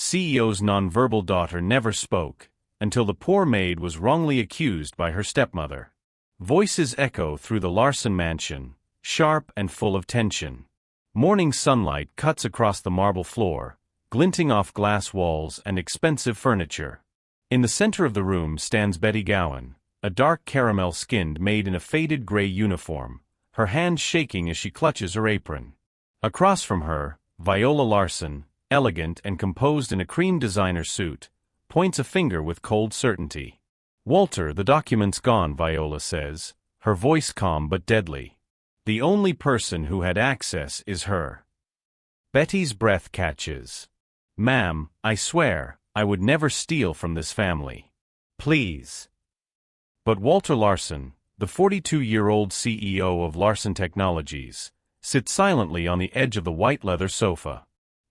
CEO's nonverbal daughter never spoke, until the poor maid was wrongly accused by her stepmother. Voices echo through the Larson mansion, sharp and full of tension. Morning sunlight cuts across the marble floor, glinting off glass walls and expensive furniture. In the center of the room stands Betty Gowan, a dark caramel-skinned maid in a faded gray uniform, her hands shaking as she clutches her apron. Across from her, Viola Larson, elegant and composed in a cream designer suit, points a finger with cold certainty. "Walter, the document's gone," Viola says, her voice calm but deadly. "The only person who had access is her." Betty's breath catches. "Ma'am, I swear, I would never steal from this family. Please." But Walter Larson, the 42-year-old CEO of Larson Technologies, sits silently on the edge of the white leather sofa.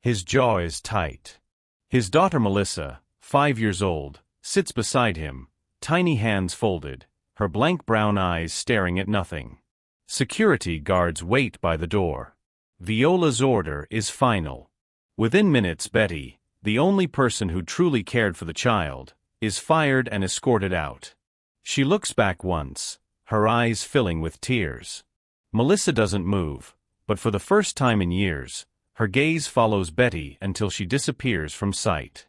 His jaw is tight. His daughter Melissa, 5 years old, sits beside him, tiny hands folded, her blank brown eyes staring at nothing. Security guards wait by the door. Viola's order is final. Within minutes, Betty, the only person who truly cared for the child, is fired and escorted out. She looks back once, her eyes filling with tears. Melissa doesn't move, but for the first time in years, her gaze follows Betty until she disappears from sight.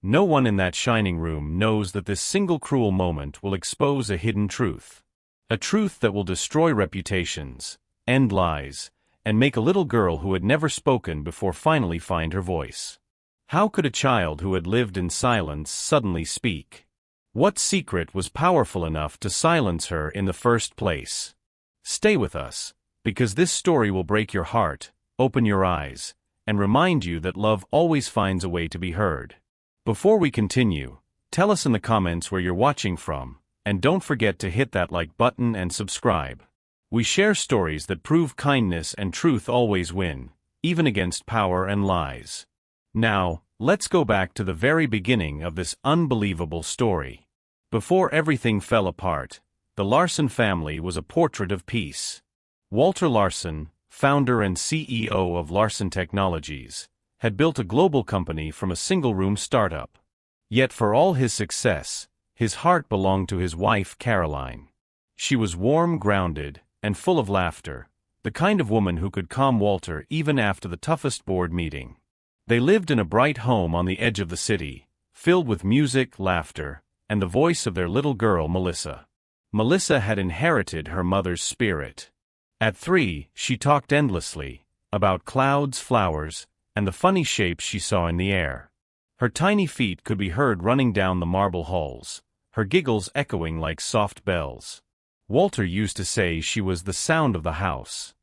No one in that shining room knows that this single cruel moment will expose a hidden truth. A truth that will destroy reputations, end lies, and make a little girl who had never spoken before finally find her voice. How could a child who had lived in silence suddenly speak? What secret was powerful enough to silence her in the first place? Stay with us, because this story will break your heart, open your eyes, and remind you that love always finds a way to be heard. Before we continue, tell us in the comments where you're watching from, and don't forget to hit that like button and subscribe. We share stories that prove kindness and truth always win, even against power and lies. Now, let's go back to the very beginning of this unbelievable story. Before everything fell apart, the Larson family was a portrait of peace. Walter Larson, founder and CEO of Larson Technologies, had built a global company from a single-room startup. Yet for all his success, his heart belonged to his wife Caroline. She was warm, grounded, and full of laughter, the kind of woman who could calm Walter even after the toughest board meeting. They lived in a bright home on the edge of the city, filled with music, laughter, and the voice of their little girl Melissa. Melissa had inherited her mother's spirit. At 3, she talked endlessly, about clouds, flowers, and the funny shapes she saw in the air. Her tiny feet could be heard running down the marble halls, her giggles echoing like soft bells. Walter used to say she was the sound of the house.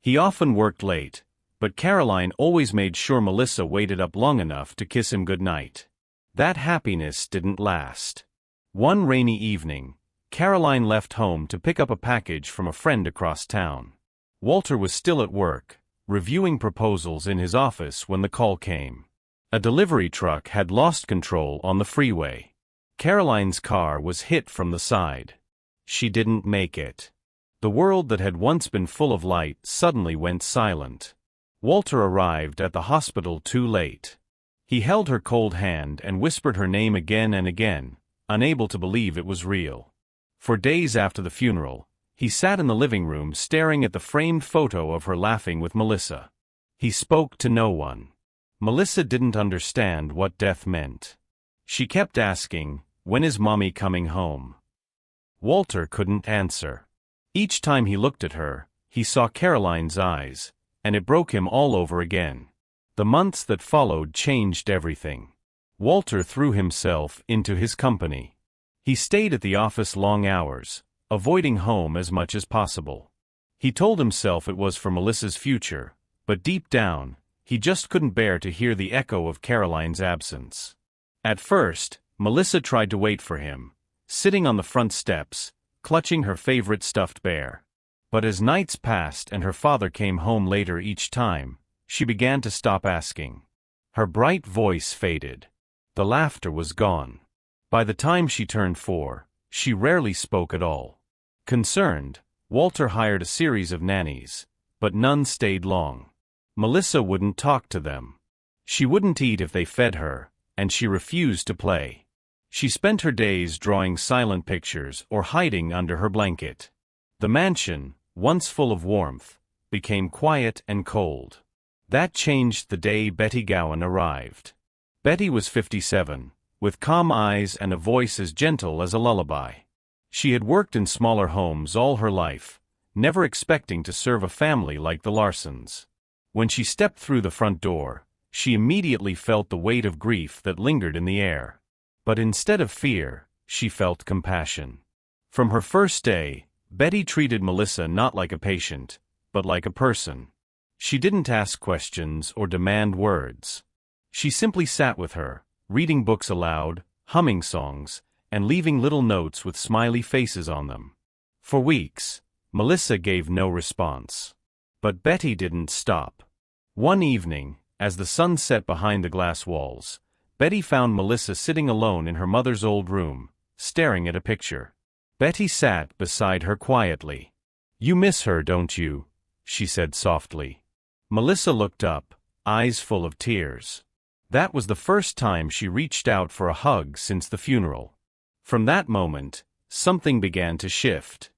He often worked late, but Caroline always made sure Melissa waited up long enough to kiss him goodnight. That happiness didn't last. One rainy evening, Caroline left home to pick up a package from a friend across town. Walter was still at work, reviewing proposals in his office when the call came. A delivery truck had lost control on the freeway. Caroline's car was hit from the side. She didn't make it. The world that had once been full of light suddenly went silent. Walter arrived at the hospital too late. He held her cold hand and whispered her name again and again, unable to believe it was real. For days after the funeral, he sat in the living room staring at the framed photo of her laughing with Melissa. He spoke to no one. Melissa didn't understand what death meant. She kept asking, "When is Mommy coming home?" Walter couldn't answer. Each time he looked at her, he saw Caroline's eyes, and it broke him all over again. The months that followed changed everything. Walter threw himself into his company. He stayed at the office long hours, avoiding home as much as possible. He told himself it was for Melissa's future, but deep down, he just couldn't bear to hear the echo of Caroline's absence. At first, Melissa tried to wait for him, sitting on the front steps, clutching her favorite stuffed bear. But as nights passed and her father came home later each time, she began to stop asking. Her bright voice faded. The laughter was gone. By the time she turned 4, she rarely spoke at all. Concerned, Walter hired a series of nannies, but none stayed long. Melissa wouldn't talk to them. She wouldn't eat if they fed her, and she refused to play. She spent her days drawing silent pictures or hiding under her blanket. The mansion, once full of warmth, became quiet and cold. That changed the day Betty Gowan arrived. Betty was 57, with calm eyes and a voice as gentle as a lullaby. She had worked in smaller homes all her life, never expecting to serve a family like the Larsons. When she stepped through the front door, she immediately felt the weight of grief that lingered in the air. But instead of fear, she felt compassion. From her first day, Betty treated Melissa not like a patient, but like a person. She didn't ask questions or demand words. She simply sat with her, reading books aloud, humming songs, and leaving little notes with smiley faces on them. For weeks, Melissa gave no response. But Betty didn't stop. One evening, as the sun set behind the glass walls, Betty found Melissa sitting alone in her mother's old room, staring at a picture. Betty sat beside her quietly. "You miss her, don't you?" she said softly. Melissa looked up, eyes full of tears. That was the first time she reached out for a hug since the funeral. From that moment, something began to shift.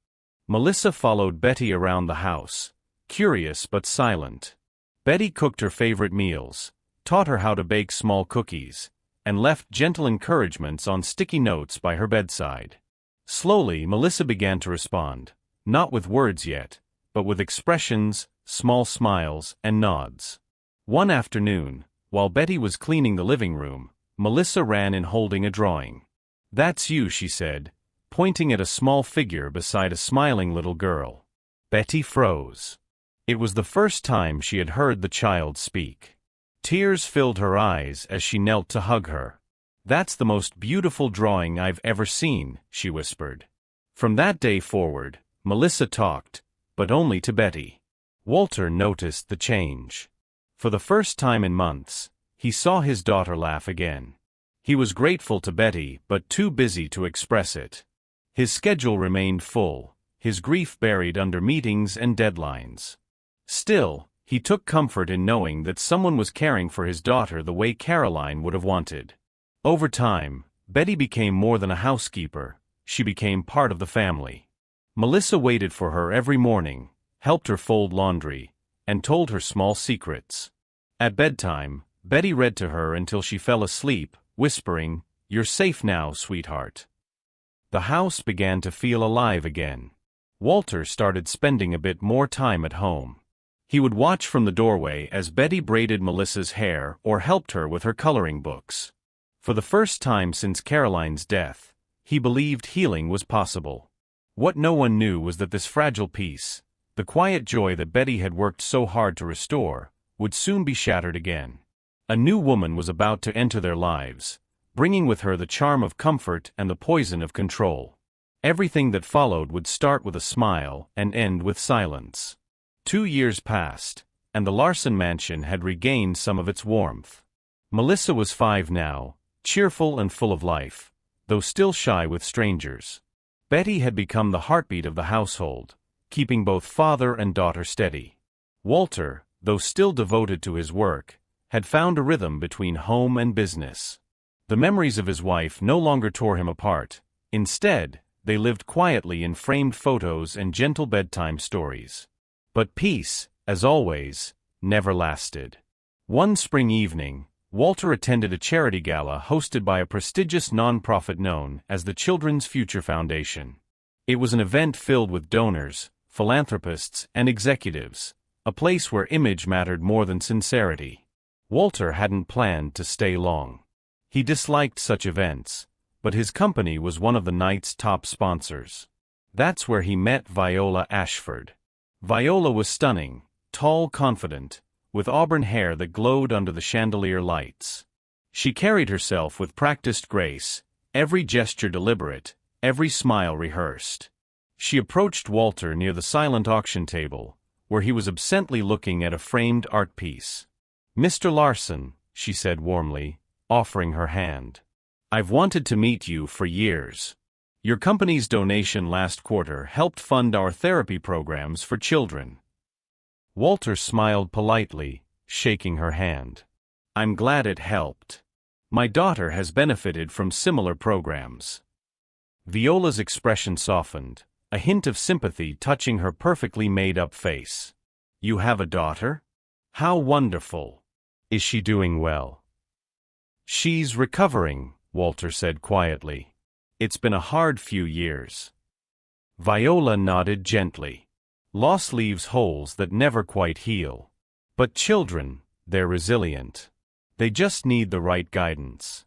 Melissa followed Betty around the house, curious but silent. Betty cooked her favorite meals, taught her how to bake small cookies, and left gentle encouragements on sticky notes by her bedside. Slowly, Melissa began to respond, not with words yet, but with expressions, small smiles, and nods. One afternoon, while Betty was cleaning the living room, Melissa ran in holding a drawing. "That's you," she said, pointing at a small figure beside a smiling little girl. Betty froze. It was the first time she had heard the child speak. Tears filled her eyes as she knelt to hug her. "That's the most beautiful drawing I've ever seen," she whispered. From that day forward, Melissa talked, but only to Betty. Walter noticed the change. For the first time in months, he saw his daughter laugh again. He was grateful to Betty, but too busy to express it. His schedule remained full, his grief buried under meetings and deadlines. Still, he took comfort in knowing that someone was caring for his daughter the way Caroline would have wanted. Over time, Betty became more than a housekeeper, she became part of the family. Melissa waited for her every morning, helped her fold laundry, and told her small secrets. At bedtime, Betty read to her until she fell asleep, whispering, "You're safe now, sweetheart." The house began to feel alive again. Walter started spending a bit more time at home. He would watch from the doorway as Betty braided Melissa's hair or helped her with her coloring books. For the first time since Caroline's death, he believed healing was possible. What no one knew was that this fragile peace, the quiet joy that Betty had worked so hard to restore, would soon be shattered again. A new woman was about to enter their lives, bringing with her the charm of comfort and the poison of control. Everything that followed would start with a smile and end with silence. 2 years passed, and the Larson mansion had regained some of its warmth. Melissa was 5 now, cheerful and full of life, though still shy with strangers. Betty had become the heartbeat of the household, keeping both father and daughter steady. Walter, though still devoted to his work, had found a rhythm between home and business. The memories of his wife no longer tore him apart. Instead, they lived quietly in framed photos and gentle bedtime stories. But peace, as always, never lasted. One spring evening, Walter attended a charity gala hosted by a prestigious nonprofit known as the Children's Future Foundation. It was an event filled with donors, philanthropists, and executives, a place where image mattered more than sincerity. Walter hadn't planned to stay long. He disliked such events, but his company was one of the night's top sponsors. That's where he met Viola Ashford. Viola was stunning, tall, confident, with auburn hair that glowed under the chandelier lights. She carried herself with practiced grace, every gesture deliberate, every smile rehearsed. She approached Walter near the silent auction table, where he was absently looking at a framed art piece. "Mr. Larson," she said warmly, offering her hand. "I've wanted to meet you for years. Your company's donation last quarter helped fund our therapy programs for children." Walter smiled politely, shaking her hand. I'm glad it helped. My daughter has benefited from similar programs. Viola's expression softened, a hint of sympathy touching her perfectly made-up face. You have a daughter? How wonderful. Is she doing well? She's recovering, Walter said quietly. It's been a hard few years. Viola nodded gently. Loss leaves holes that never quite heal. But children, they're resilient. They just need the right guidance.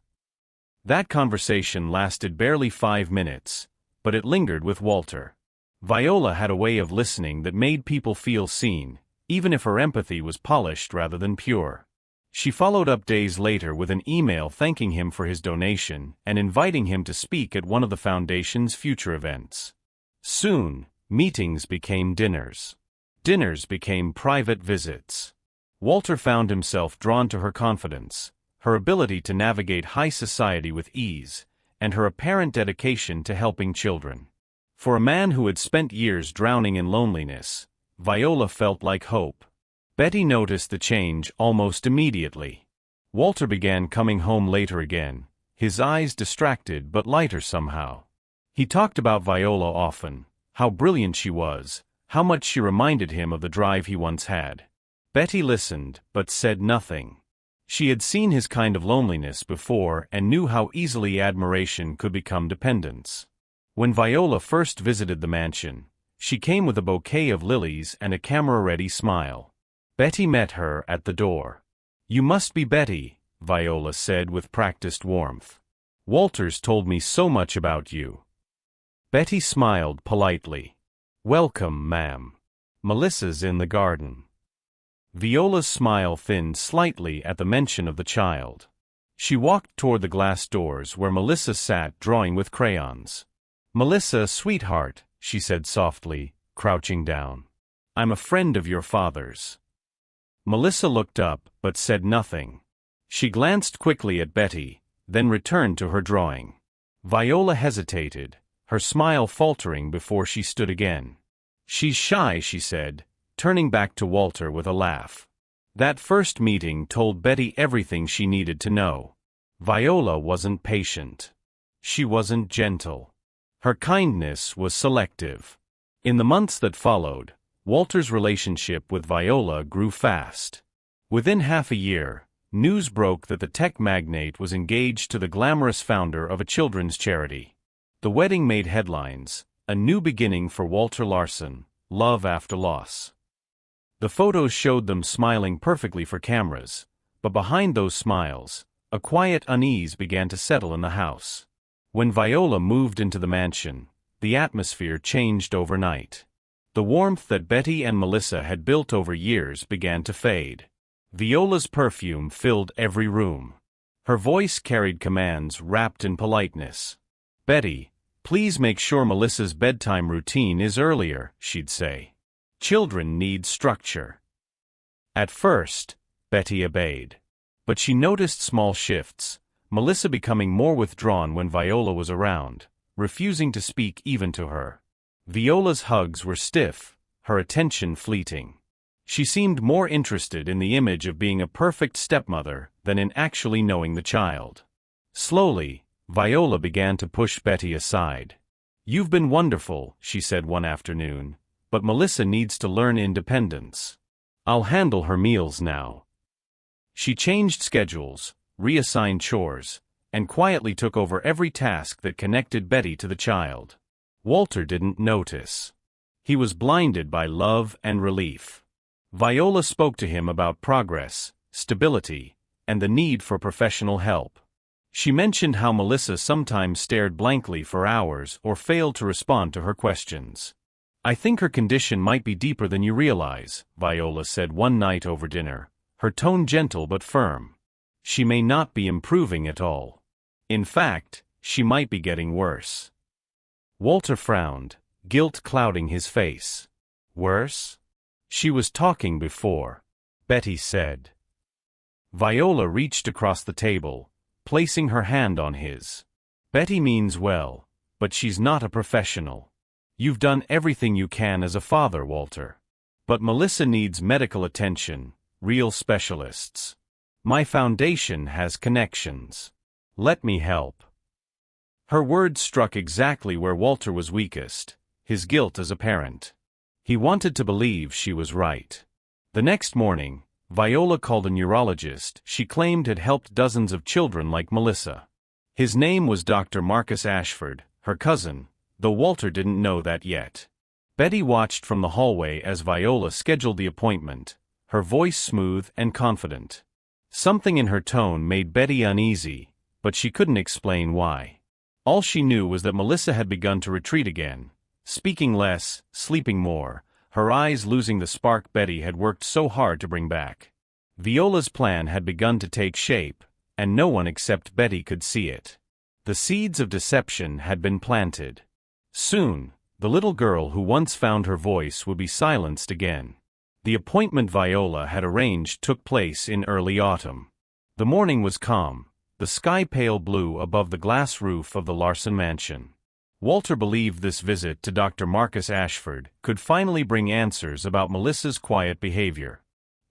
That conversation lasted barely 5 minutes, but it lingered with Walter. Viola had a way of listening that made people feel seen, even if her empathy was polished rather than pure. She followed up days later with an email thanking him for his donation and inviting him to speak at one of the Foundation's future events. Soon, meetings became dinners. Dinners became private visits. Walter found himself drawn to her confidence, her ability to navigate high society with ease, and her apparent dedication to helping children. For a man who had spent years drowning in loneliness, Viola felt like hope. Betty noticed the change almost immediately. Walter began coming home later again, his eyes distracted but lighter somehow. He talked about Viola often, how brilliant she was, how much she reminded him of the drive he once had. Betty listened, but said nothing. She had seen his kind of loneliness before and knew how easily admiration could become dependence. When Viola first visited the mansion, she came with a bouquet of lilies and a camera-ready smile. Betty met her at the door. You must be Betty, Viola said with practiced warmth. Walter's told me so much about you. Betty smiled politely. Welcome, ma'am. Melissa's in the garden. Viola's smile thinned slightly at the mention of the child. She walked toward the glass doors where Melissa sat drawing with crayons. Melissa, sweetheart, she said softly, crouching down. I'm a friend of your father's. Melissa looked up, but said nothing. She glanced quickly at Betty, then returned to her drawing. Viola hesitated, her smile faltering before she stood again. She's shy, she said, turning back to Walter with a laugh. That first meeting told Betty everything she needed to know. Viola wasn't patient. She wasn't gentle. Her kindness was selective. In the months that followed, Walter's relationship with Viola grew fast. Within half a year, news broke that the tech magnate was engaged to the glamorous founder of a children's charity. The wedding made headlines, a new beginning for Walter Larson, love after loss. The photos showed them smiling perfectly for cameras, but behind those smiles, a quiet unease began to settle in the house. When Viola moved into the mansion, the atmosphere changed overnight. The warmth that Betty and Melissa had built over years began to fade. Viola's perfume filled every room. Her voice carried commands wrapped in politeness. Betty, please make sure Melissa's bedtime routine is earlier, she'd say. Children need structure. At first, Betty obeyed. But she noticed small shifts, Melissa becoming more withdrawn when Viola was around, refusing to speak even to her. Viola's hugs were stiff, her attention fleeting. She seemed more interested in the image of being a perfect stepmother than in actually knowing the child. Slowly, Viola began to push Betty aside. You've been wonderful, she said one afternoon, but Melissa needs to learn independence. I'll handle her meals now. She changed schedules, reassigned chores, and quietly took over every task that connected Betty to the child. Walter didn't notice. He was blinded by love and relief. Viola spoke to him about progress, stability, and the need for professional help. She mentioned how Melissa sometimes stared blankly for hours or failed to respond to her questions. I think her condition might be deeper than you realize, Viola said one night over dinner, her tone gentle but firm. She may not be improving at all. In fact, she might be getting worse. Walter frowned, guilt clouding his face. Worse? She was talking before, Betty said. Viola reached across the table, placing her hand on his. Betty means well, but she's not a professional. You've done everything you can as a father, Walter. But Melissa needs medical attention, real specialists. My foundation has connections. Let me help. Her words struck exactly where Walter was weakest, his guilt as a parent. He wanted to believe she was right. The next morning, Viola called a neurologist she claimed had helped dozens of children like Melissa. His name was Dr. Marcus Ashford, her cousin, though Walter didn't know that yet. Betty watched from the hallway as Viola scheduled the appointment, her voice smooth and confident. Something in her tone made Betty uneasy, but she couldn't explain why. All she knew was that Melissa had begun to retreat again, speaking less, sleeping more, her eyes losing the spark Betty had worked so hard to bring back. Viola's plan had begun to take shape, and no one except Betty could see it. The seeds of deception had been planted. Soon, the little girl who once found her voice would be silenced again. The appointment Viola had arranged took place in early autumn. The morning was calm, the sky pale blue above the glass roof of the Larson mansion. Walter believed this visit to Dr. Marcus Ashford could finally bring answers about Melissa's quiet behavior.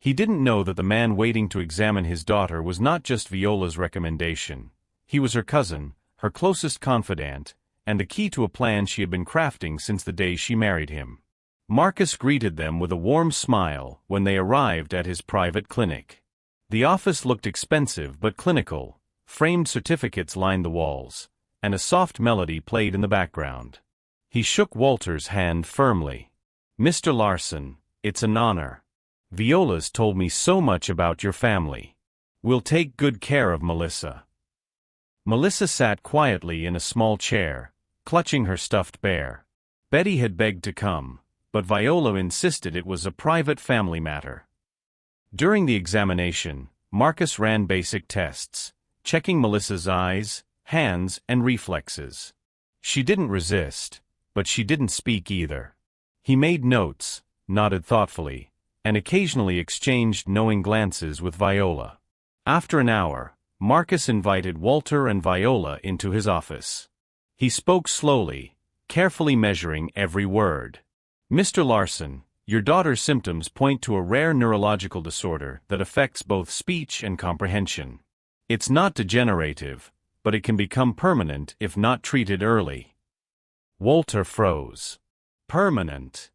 He didn't know that the man waiting to examine his daughter was not just Viola's recommendation. He was her cousin, her closest confidant, and the key to a plan she had been crafting since the day she married him. Marcus greeted them with a warm smile when they arrived at his private clinic. The office looked expensive but clinical, framed certificates lined the walls, and a soft melody played in the background. He shook Walter's hand firmly. "Mr. Larson, it's an honor. Viola's told me so much about your family. We'll take good care of Melissa." Melissa sat quietly in a small chair, clutching her stuffed bear. Betty had begged to come, but Viola insisted it was a private family matter. During the examination, Marcus ran basic tests, checking Melissa's eyes, hands, and reflexes. She didn't resist, but she didn't speak either. He made notes, nodded thoughtfully, and occasionally exchanged knowing glances with Viola. After an hour, Marcus invited Walter and Viola into his office. He spoke slowly, carefully measuring every word. "Mr. Larson, your daughter's symptoms point to a rare neurological disorder that affects both speech and comprehension. It's not degenerative, but it can become permanent if not treated early." Walter froze. "Permanent?"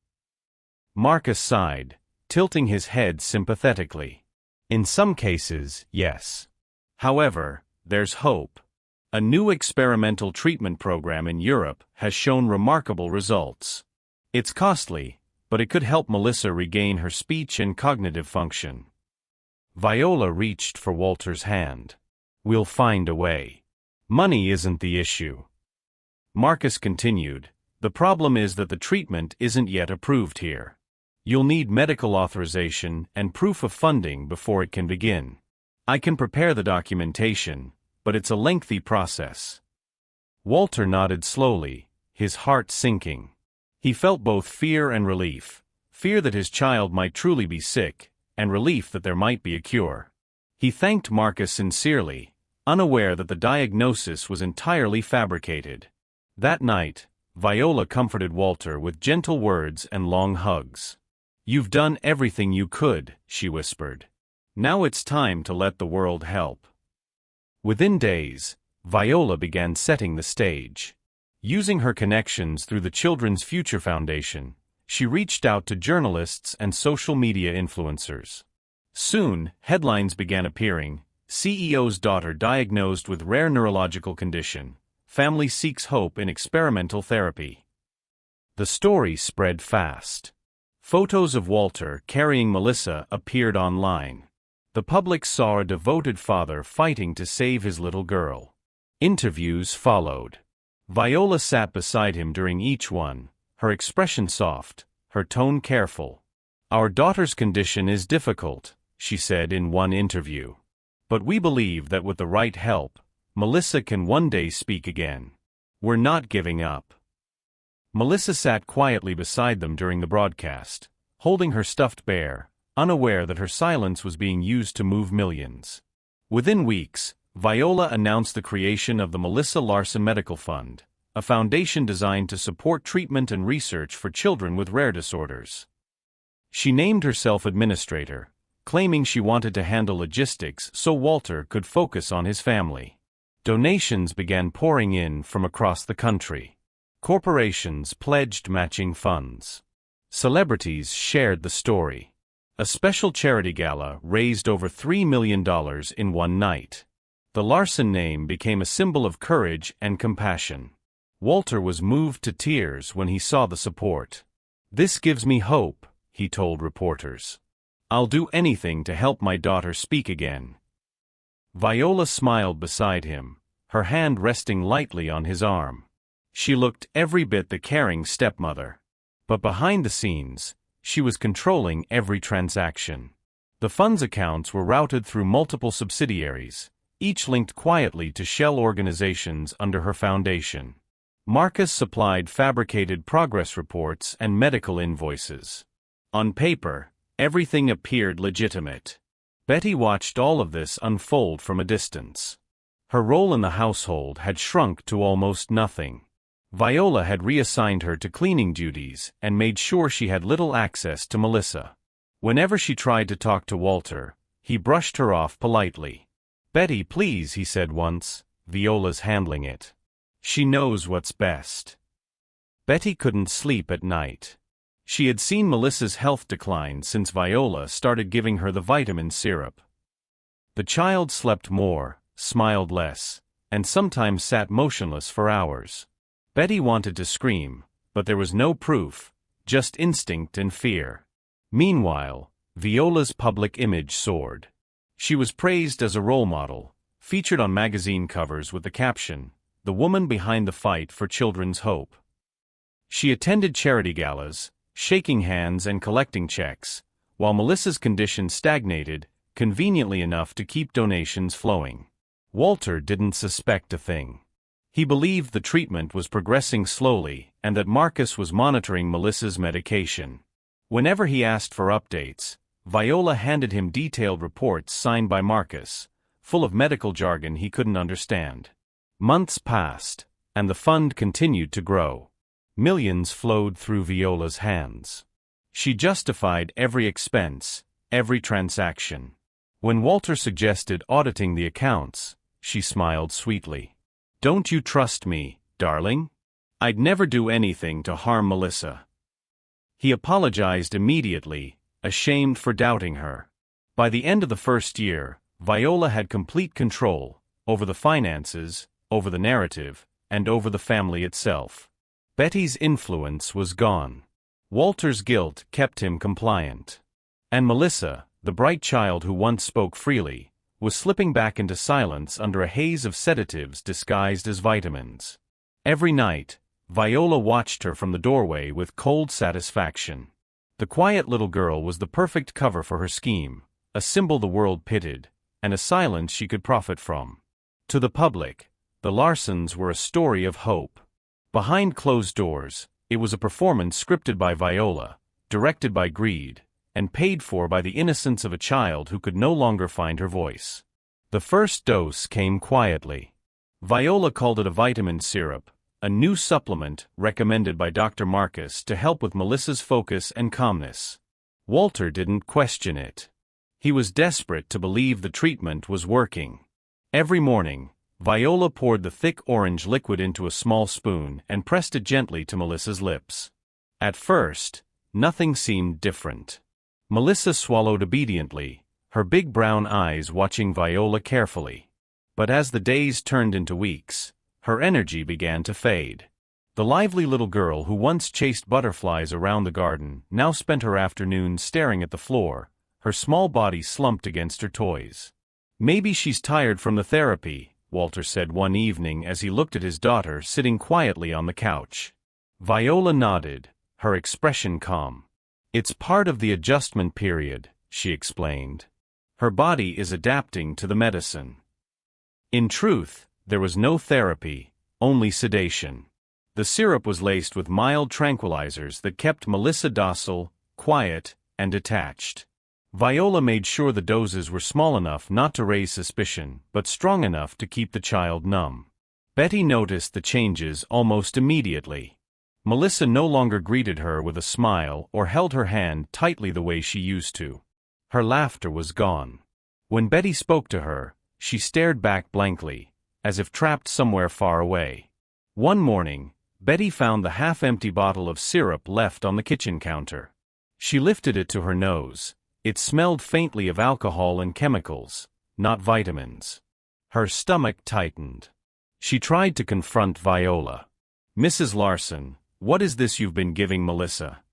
Marcus sighed, tilting his head sympathetically. "In some cases, yes. However, there's hope. A new experimental treatment program in Europe has shown remarkable results. It's costly, but it could help Melissa regain her speech and cognitive function." Viola reached for Walter's hand. "We'll find a way. Money isn't the issue." Marcus continued, "The problem is that the treatment isn't yet approved here. You'll need medical authorization and proof of funding before it can begin. I can prepare the documentation, but it's a lengthy process." Walter nodded slowly, his heart sinking. He felt both fear and relief, fear that his child might truly be sick, and relief that there might be a cure. He thanked Marcus sincerely, unaware that the diagnosis was entirely fabricated. That night, Viola comforted Walter with gentle words and long hugs. "You've done everything you could," she whispered. "Now it's time to let the world help." Within days, Viola began setting the stage. Using her connections through the Children's Future Foundation, she reached out to journalists and social media influencers. Soon, headlines began appearing: CEO's daughter diagnosed with rare neurological condition, family seeks hope in experimental therapy. The story spread fast. Photos of Walter carrying Melissa appeared online. The public saw a devoted father fighting to save his little girl. Interviews followed. Viola sat beside him during each one, her expression soft, her tone careful. "Our daughter's condition is difficult," she said in one interview. "But we believe that with the right help, Melissa can one day speak again. We're not giving up." Melissa sat quietly beside them during the broadcast, holding her stuffed bear, unaware that her silence was being used to move millions. Within weeks, Viola announced the creation of the Melissa Larson Medical Fund, a foundation designed to support treatment and research for children with rare disorders. She named herself administrator, claiming she wanted to handle logistics so Walter could focus on his family. Donations began pouring in from across the country. Corporations pledged matching funds. Celebrities shared the story. A special charity gala raised over $3 million in one night. The Larson name became a symbol of courage and compassion. Walter was moved to tears when he saw the support. "This gives me hope," he told reporters. "I'll do anything to help my daughter speak again." Viola smiled beside him, her hand resting lightly on his arm. She looked every bit the caring stepmother. But behind the scenes, she was controlling every transaction. The funds accounts were routed through multiple subsidiaries, each linked quietly to shell organizations under her foundation. Marcus supplied fabricated progress reports and medical invoices. On paper, everything appeared legitimate. Betty watched all of this unfold from a distance. Her role in the household had shrunk to almost nothing. Viola had reassigned her to cleaning duties and made sure she had little access to Melissa. Whenever she tried to talk to Walter, he brushed her off politely. "Betty, please," he said once, "Viola's handling it. She knows what's best." Betty couldn't sleep at night. She had seen Melissa's health decline since Viola started giving her the vitamin syrup. The child slept more, smiled less, and sometimes sat motionless for hours. Betty wanted to scream, but there was no proof, just instinct and fear. Meanwhile, Viola's public image soared. She was praised as a role model, featured on magazine covers with the caption, "The woman behind the fight for children's hope." She attended charity galas, shaking hands and collecting checks, while Melissa's condition stagnated, conveniently enough to keep donations flowing. Walter didn't suspect a thing. He believed the treatment was progressing slowly and that Marcus was monitoring Melissa's medication. Whenever he asked for updates, Viola handed him detailed reports signed by Marcus, full of medical jargon he couldn't understand. Months passed, and the fund continued to grow. Millions flowed through Viola's hands. She justified every expense, every transaction. When Walter suggested auditing the accounts, she smiled sweetly. "Don't you trust me, darling? I'd never do anything to harm Melissa." He apologized immediately, ashamed for doubting her. By the end of the first year, Viola had complete control over the finances, over the narrative, and over the family itself. Betty's influence was gone. Walter's guilt kept him compliant. And Melissa, the bright child who once spoke freely, was slipping back into silence under a haze of sedatives disguised as vitamins. Every night, Viola watched her from the doorway with cold satisfaction. The quiet little girl was the perfect cover for her scheme, a symbol the world pitied, and a silence she could profit from. To the public, the Larsons were a story of hope. Behind closed doors, it was a performance scripted by Viola, directed by greed, and paid for by the innocence of a child who could no longer find her voice. The first dose came quietly. Viola called it a vitamin syrup, a new supplement recommended by Dr. Marcus to help with Melissa's focus and calmness. Walter didn't question it. He was desperate to believe the treatment was working. Every morning, Viola poured the thick orange liquid into a small spoon and pressed it gently to Melissa's lips. At first, nothing seemed different. Melissa swallowed obediently, her big brown eyes watching Viola carefully. But as the days turned into weeks, her energy began to fade. The lively little girl who once chased butterflies around the garden now spent her afternoons staring at the floor, her small body slumped against her toys. "Maybe she's tired from the therapy," Walter said one evening as he looked at his daughter sitting quietly on the couch. Viola nodded, her expression calm. "It's part of the adjustment period," she explained. "Her body is adapting to the medicine." In truth, there was no therapy, only sedation. The syrup was laced with mild tranquilizers that kept Melissa docile, quiet, and detached. Viola made sure the doses were small enough not to raise suspicion, but strong enough to keep the child numb. Betty noticed the changes almost immediately. Melissa no longer greeted her with a smile or held her hand tightly the way she used to. Her laughter was gone. When Betty spoke to her, she stared back blankly, as if trapped somewhere far away. One morning, Betty found the half-empty bottle of syrup left on the kitchen counter. She lifted it to her nose. It smelled faintly of alcohol and chemicals, not vitamins. Her stomach tightened. She tried to confront Viola. "Mrs. Larson, what is this you've been giving Melissa?"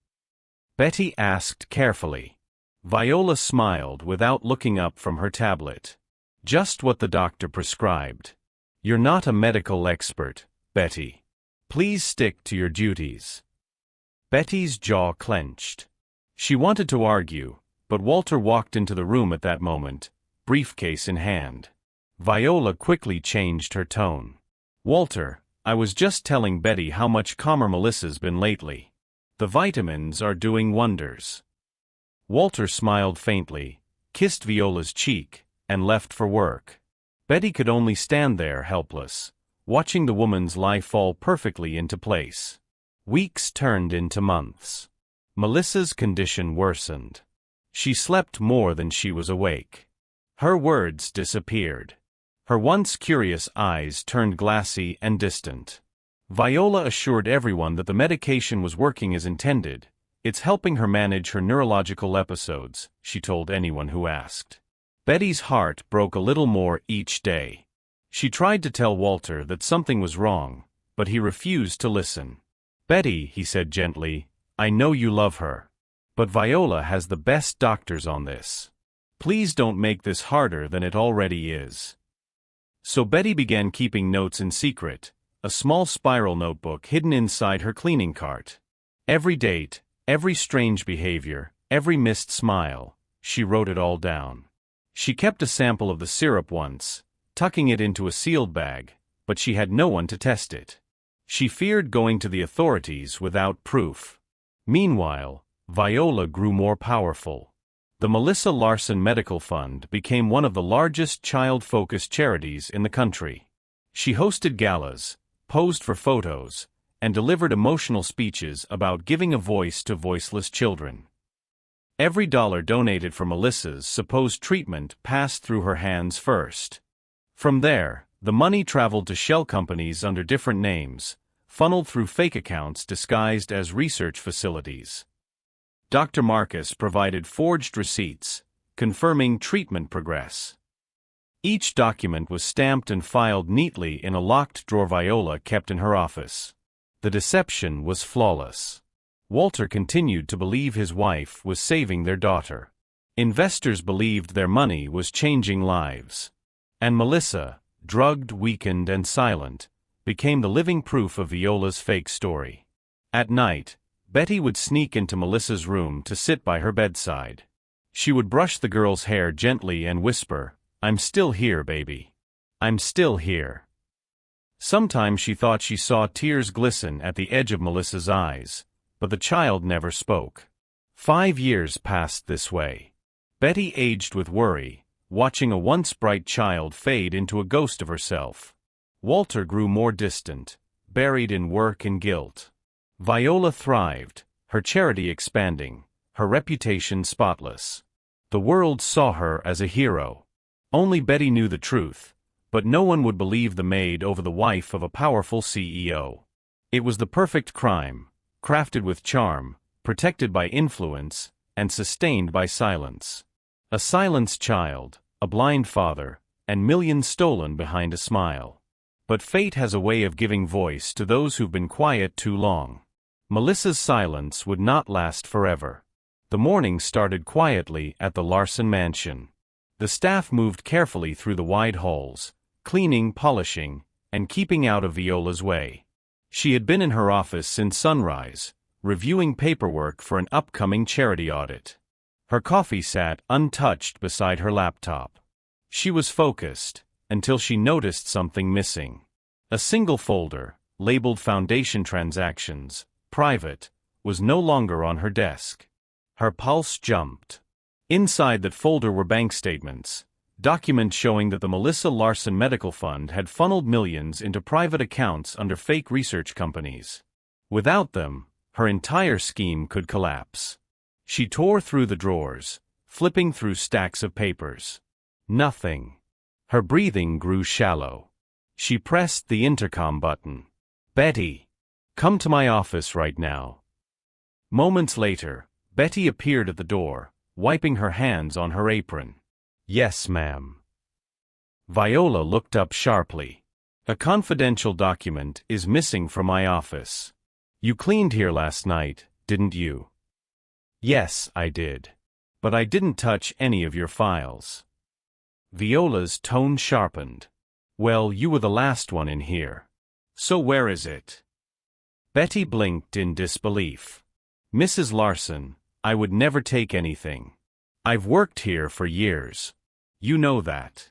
Betty asked carefully. Viola smiled without looking up from her tablet. "Just what the doctor prescribed. You're not a medical expert, Betty. Please stick to your duties." Betty's jaw clenched. She wanted to argue, but Walter walked into the room at that moment, briefcase in hand. Viola quickly changed her tone. "Walter, I was just telling Betty how much calmer Melissa's been lately. The vitamins are doing wonders." Walter smiled faintly, kissed Viola's cheek, and left for work. Betty could only stand there helpless, watching the woman's life fall perfectly into place. Weeks turned into months. Melissa's condition worsened. She slept more than she was awake. Her words disappeared. Her once curious eyes turned glassy and distant. Viola assured everyone that the medication was working as intended. "It's helping her manage her neurological episodes," she told anyone who asked. Betty's heart broke a little more each day. She tried to tell Walter that something was wrong, but he refused to listen. "Betty," he said gently, "I know you love her. But Viola has the best doctors on this. Please don't make this harder than it already is." So Betty began keeping notes in secret, a small spiral notebook hidden inside her cleaning cart. Every date, every strange behavior, every missed smile, she wrote it all down. She kept a sample of the syrup once, tucking it into a sealed bag, but she had no one to test it. She feared going to the authorities without proof. Meanwhile, Viola grew more powerful. The Melissa Larson Medical Fund became one of the largest child-focused charities in the country. She hosted galas, posed for photos, and delivered emotional speeches about giving a voice to voiceless children. Every dollar donated for Melissa's supposed treatment passed through her hands first. From there, the money traveled to shell companies under different names, funneled through fake accounts disguised as research facilities. Dr. Marcus provided forged receipts, confirming treatment progress. Each document was stamped and filed neatly in a locked drawer Viola kept in her office. The deception was flawless. Walter continued to believe his wife was saving their daughter. Investors believed their money was changing lives. And Melissa, drugged, weakened, and silent, became the living proof of Viola's fake story. At night, Betty would sneak into Melissa's room to sit by her bedside. She would brush the girl's hair gently and whisper, "I'm still here, baby. I'm still here." Sometimes she thought she saw tears glisten at the edge of Melissa's eyes, but the child never spoke. 5 years passed this way. Betty aged with worry, watching a once bright child fade into a ghost of herself. Walter grew more distant, buried in work and guilt. Viola thrived, her charity expanding, her reputation spotless. The world saw her as a hero. Only Betty knew the truth, but no one would believe the maid over the wife of a powerful CEO. It was the perfect crime, crafted with charm, protected by influence, and sustained by silence. A silenced child, a blind father, and millions stolen behind a smile. But fate has a way of giving voice to those who've been quiet too long. Melissa's silence would not last forever. The morning started quietly at the Larson mansion. The staff moved carefully through the wide halls, cleaning, polishing, and keeping out of Viola's way. She had been in her office since sunrise, reviewing paperwork for an upcoming charity audit. Her coffee sat untouched beside her laptop. She was focused, until she noticed something missing. A single folder, labeled Foundation Transactions, Private, was no longer on her desk. Her pulse jumped. Inside that folder were bank statements, documents showing that the Melissa Larson Medical Fund had funneled millions into private accounts under fake research companies. Without them, her entire scheme could collapse. She tore through the drawers, flipping through stacks of papers. Nothing. Her breathing grew shallow. She pressed the intercom button. "Betty, come to my office right now." Moments later, Betty appeared at the door, wiping her hands on her apron. "Yes, ma'am." Viola looked up sharply. "A confidential document is missing from my office. You cleaned here last night, didn't you?" "Yes, I did. But I didn't touch any of your files." Viola's tone sharpened. "Well, you were the last one in here. So where is it?" Betty blinked in disbelief. "Mrs. Larson, I would never take anything. I've worked here for years. You know that."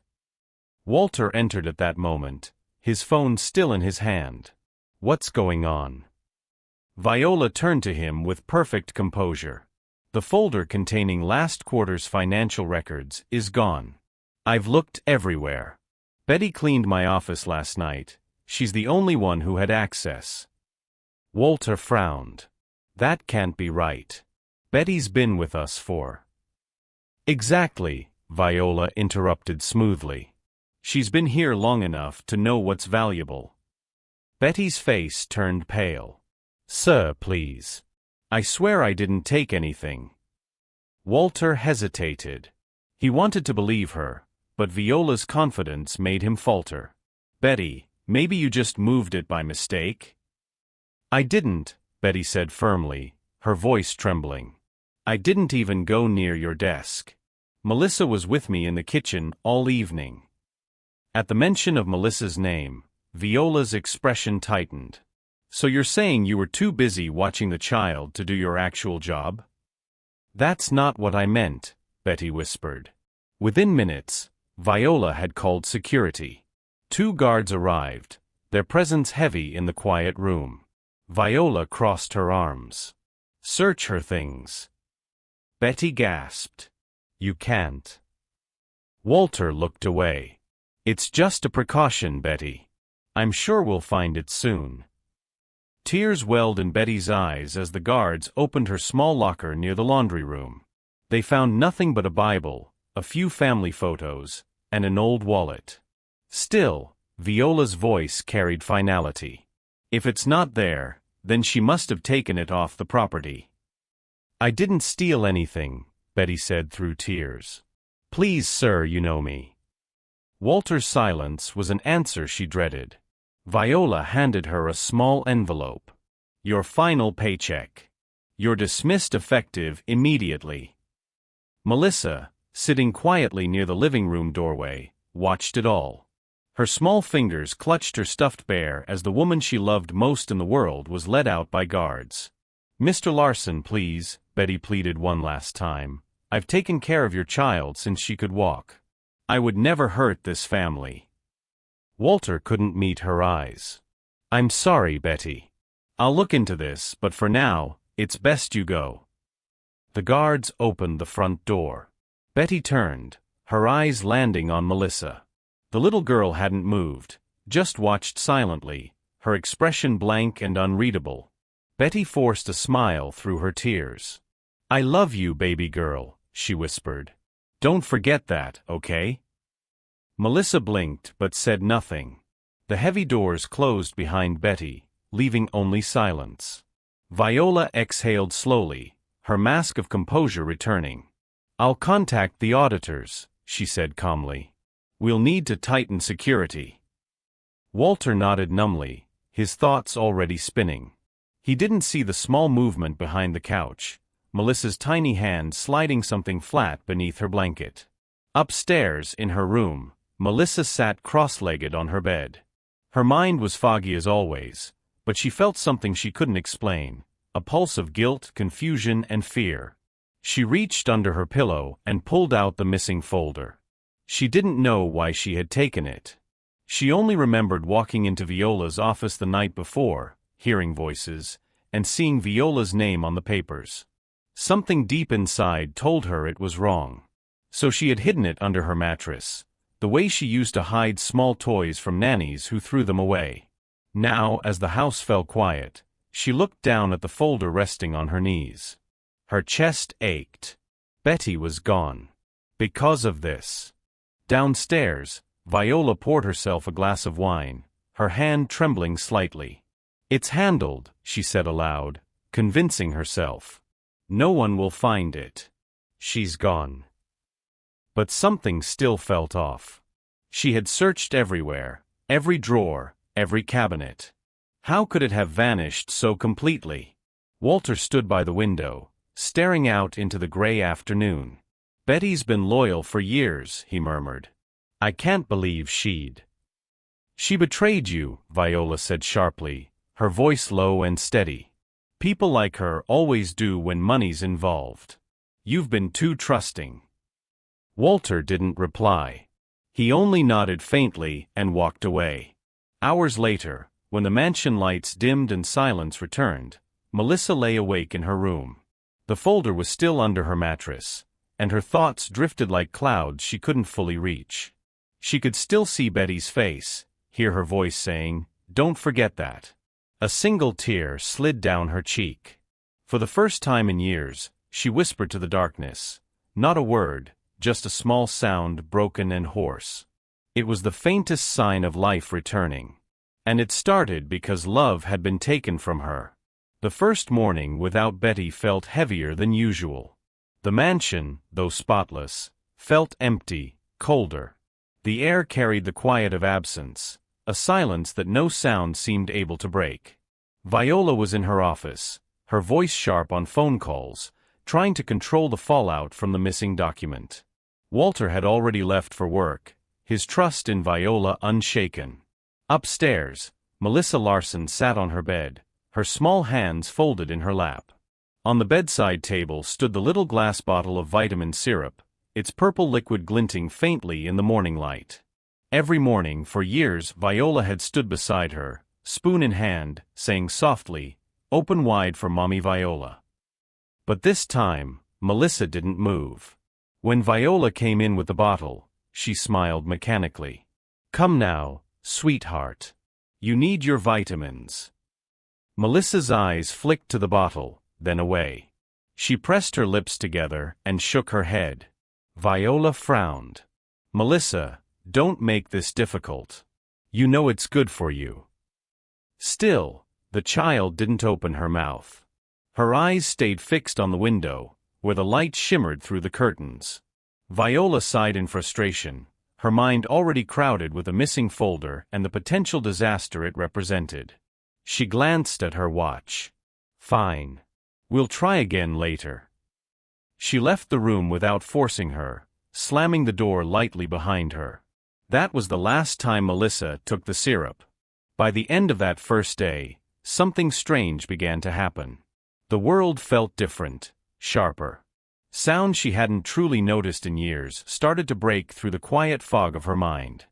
Walter entered at that moment, his phone still in his hand. "What's going on?" Viola turned to him with perfect composure. "The folder containing last quarter's financial records is gone. I've looked everywhere. Betty cleaned my office last night. She's the only one who had access." Walter frowned. "That can't be right. Betty's been with us for—" "Exactly," Viola interrupted smoothly. "She's been here long enough to know what's valuable." Betty's face turned pale. "Sir, please. I swear I didn't take anything." Walter hesitated. He wanted to believe her, but Viola's confidence made him falter. "Betty, maybe you just moved it by mistake?" "I didn't," Betty said firmly, her voice trembling. "I didn't even go near your desk. Melissa was with me in the kitchen all evening." At the mention of Melissa's name, Viola's expression tightened. "So you're saying you were too busy watching the child to do your actual job?" "That's not what I meant," Betty whispered. Within minutes, Viola had called security. 2 guards arrived, their presence heavy in the quiet room. Viola crossed her arms. "Search her things." Betty gasped. "You can't." Walter looked away. "It's just a precaution, Betty. I'm sure we'll find it soon." Tears welled in Betty's eyes as the guards opened her small locker near the laundry room. They found nothing but a Bible, a few family photos, and an old wallet. Still, Viola's voice carried finality. "If it's not there, then she must have taken it off the property." "I didn't steal anything," Betty said through tears. "Please, sir, you know me." Walter's silence was an answer she dreaded. Viola handed her a small envelope. "Your final paycheck. You're dismissed effective immediately." Melissa, sitting quietly near the living room doorway, watched it all. Her small fingers clutched her stuffed bear as the woman she loved most in the world was led out by guards. "Mr. Larson, please," Betty pleaded one last time. "I've taken care of your child since she could walk. I would never hurt this family." Walter couldn't meet her eyes. "I'm sorry, Betty. I'll look into this, but for now, it's best you go." The guards opened the front door. Betty turned, her eyes landing on Melissa. The little girl hadn't moved, just watched silently, her expression blank and unreadable. Betty forced a smile through her tears. "I love you, baby girl," she whispered. "Don't forget that, okay?" Melissa blinked but said nothing. The heavy doors closed behind Betty, leaving only silence. Viola exhaled slowly, her mask of composure returning. "I'll contact the auditors," she said calmly. "We'll need to tighten security." Walter nodded numbly, his thoughts already spinning. He didn't see the small movement behind the couch, Melissa's tiny hand sliding something flat beneath her blanket. Upstairs, in her room, Melissa sat cross-legged on her bed. Her mind was foggy as always, but she felt something she couldn't explain, a pulse of guilt, confusion, and fear. She reached under her pillow and pulled out the missing folder. She didn't know why she had taken it. She only remembered walking into Viola's office the night before, hearing voices, and seeing Viola's name on the papers. Something deep inside told her it was wrong. So she had hidden it under her mattress, the way she used to hide small toys from nannies who threw them away. Now, as the house fell quiet, she looked down at the folder resting on her knees. Her chest ached. Betty was gone. Because of this. Downstairs, Viola poured herself a glass of wine, her hand trembling slightly. "It's handled," she said aloud, convincing herself. "No one will find it. She's gone." But something still felt off. She had searched everywhere, every drawer, every cabinet. How could it have vanished so completely? Walter stood by the window, staring out into the gray afternoon. "Betty's been loyal for years," he murmured. "I can't believe she'd." "She betrayed you," Viola said sharply, her voice low and steady. "People like her always do when money's involved. You've been too trusting." Walter didn't reply. He only nodded faintly and walked away. Hours later, when the mansion lights dimmed and silence returned, Melissa lay awake in her room. The folder was still under her mattress, and her thoughts drifted like clouds she couldn't fully reach. She could still see Betty's face, hear her voice saying, "Don't forget that." A single tear slid down her cheek. For the first time in years, she whispered to the darkness. Not a word, just a small sound, broken and hoarse. It was the faintest sign of life returning. And it started because love had been taken from her. The first morning without Betty felt heavier than usual. The mansion, though spotless, felt empty, colder. The air carried the quiet of absence, a silence that no sound seemed able to break. Viola was in her office, her voice sharp on phone calls, trying to control the fallout from the missing document. Walter had already left for work, his trust in Viola unshaken. Upstairs, Melissa Larson sat on her bed, her small hands folded in her lap. On the bedside table stood the little glass bottle of vitamin syrup, its purple liquid glinting faintly in the morning light. Every morning for years Viola had stood beside her, spoon in hand, saying softly, "Open wide for Mommy Viola." But this time, Melissa didn't move. When Viola came in with the bottle, she smiled mechanically. "Come now, sweetheart. You need your vitamins." Melissa's eyes flicked to the bottle, then away. She pressed her lips together and shook her head. Viola frowned. "Melissa, don't make this difficult. You know it's good for you." Still, the child didn't open her mouth. Her eyes stayed fixed on the window, where the light shimmered through the curtains. Viola sighed in frustration, her mind already crowded with the missing folder and the potential disaster it represented. She glanced at her watch. "Fine. We'll try again later." She left the room without forcing her, slamming the door lightly behind her. That was the last time Melissa took the syrup. By the end of that first day, something strange began to happen. The world felt different, sharper. Sounds she hadn't truly noticed in years started to break through the quiet fog of her mind.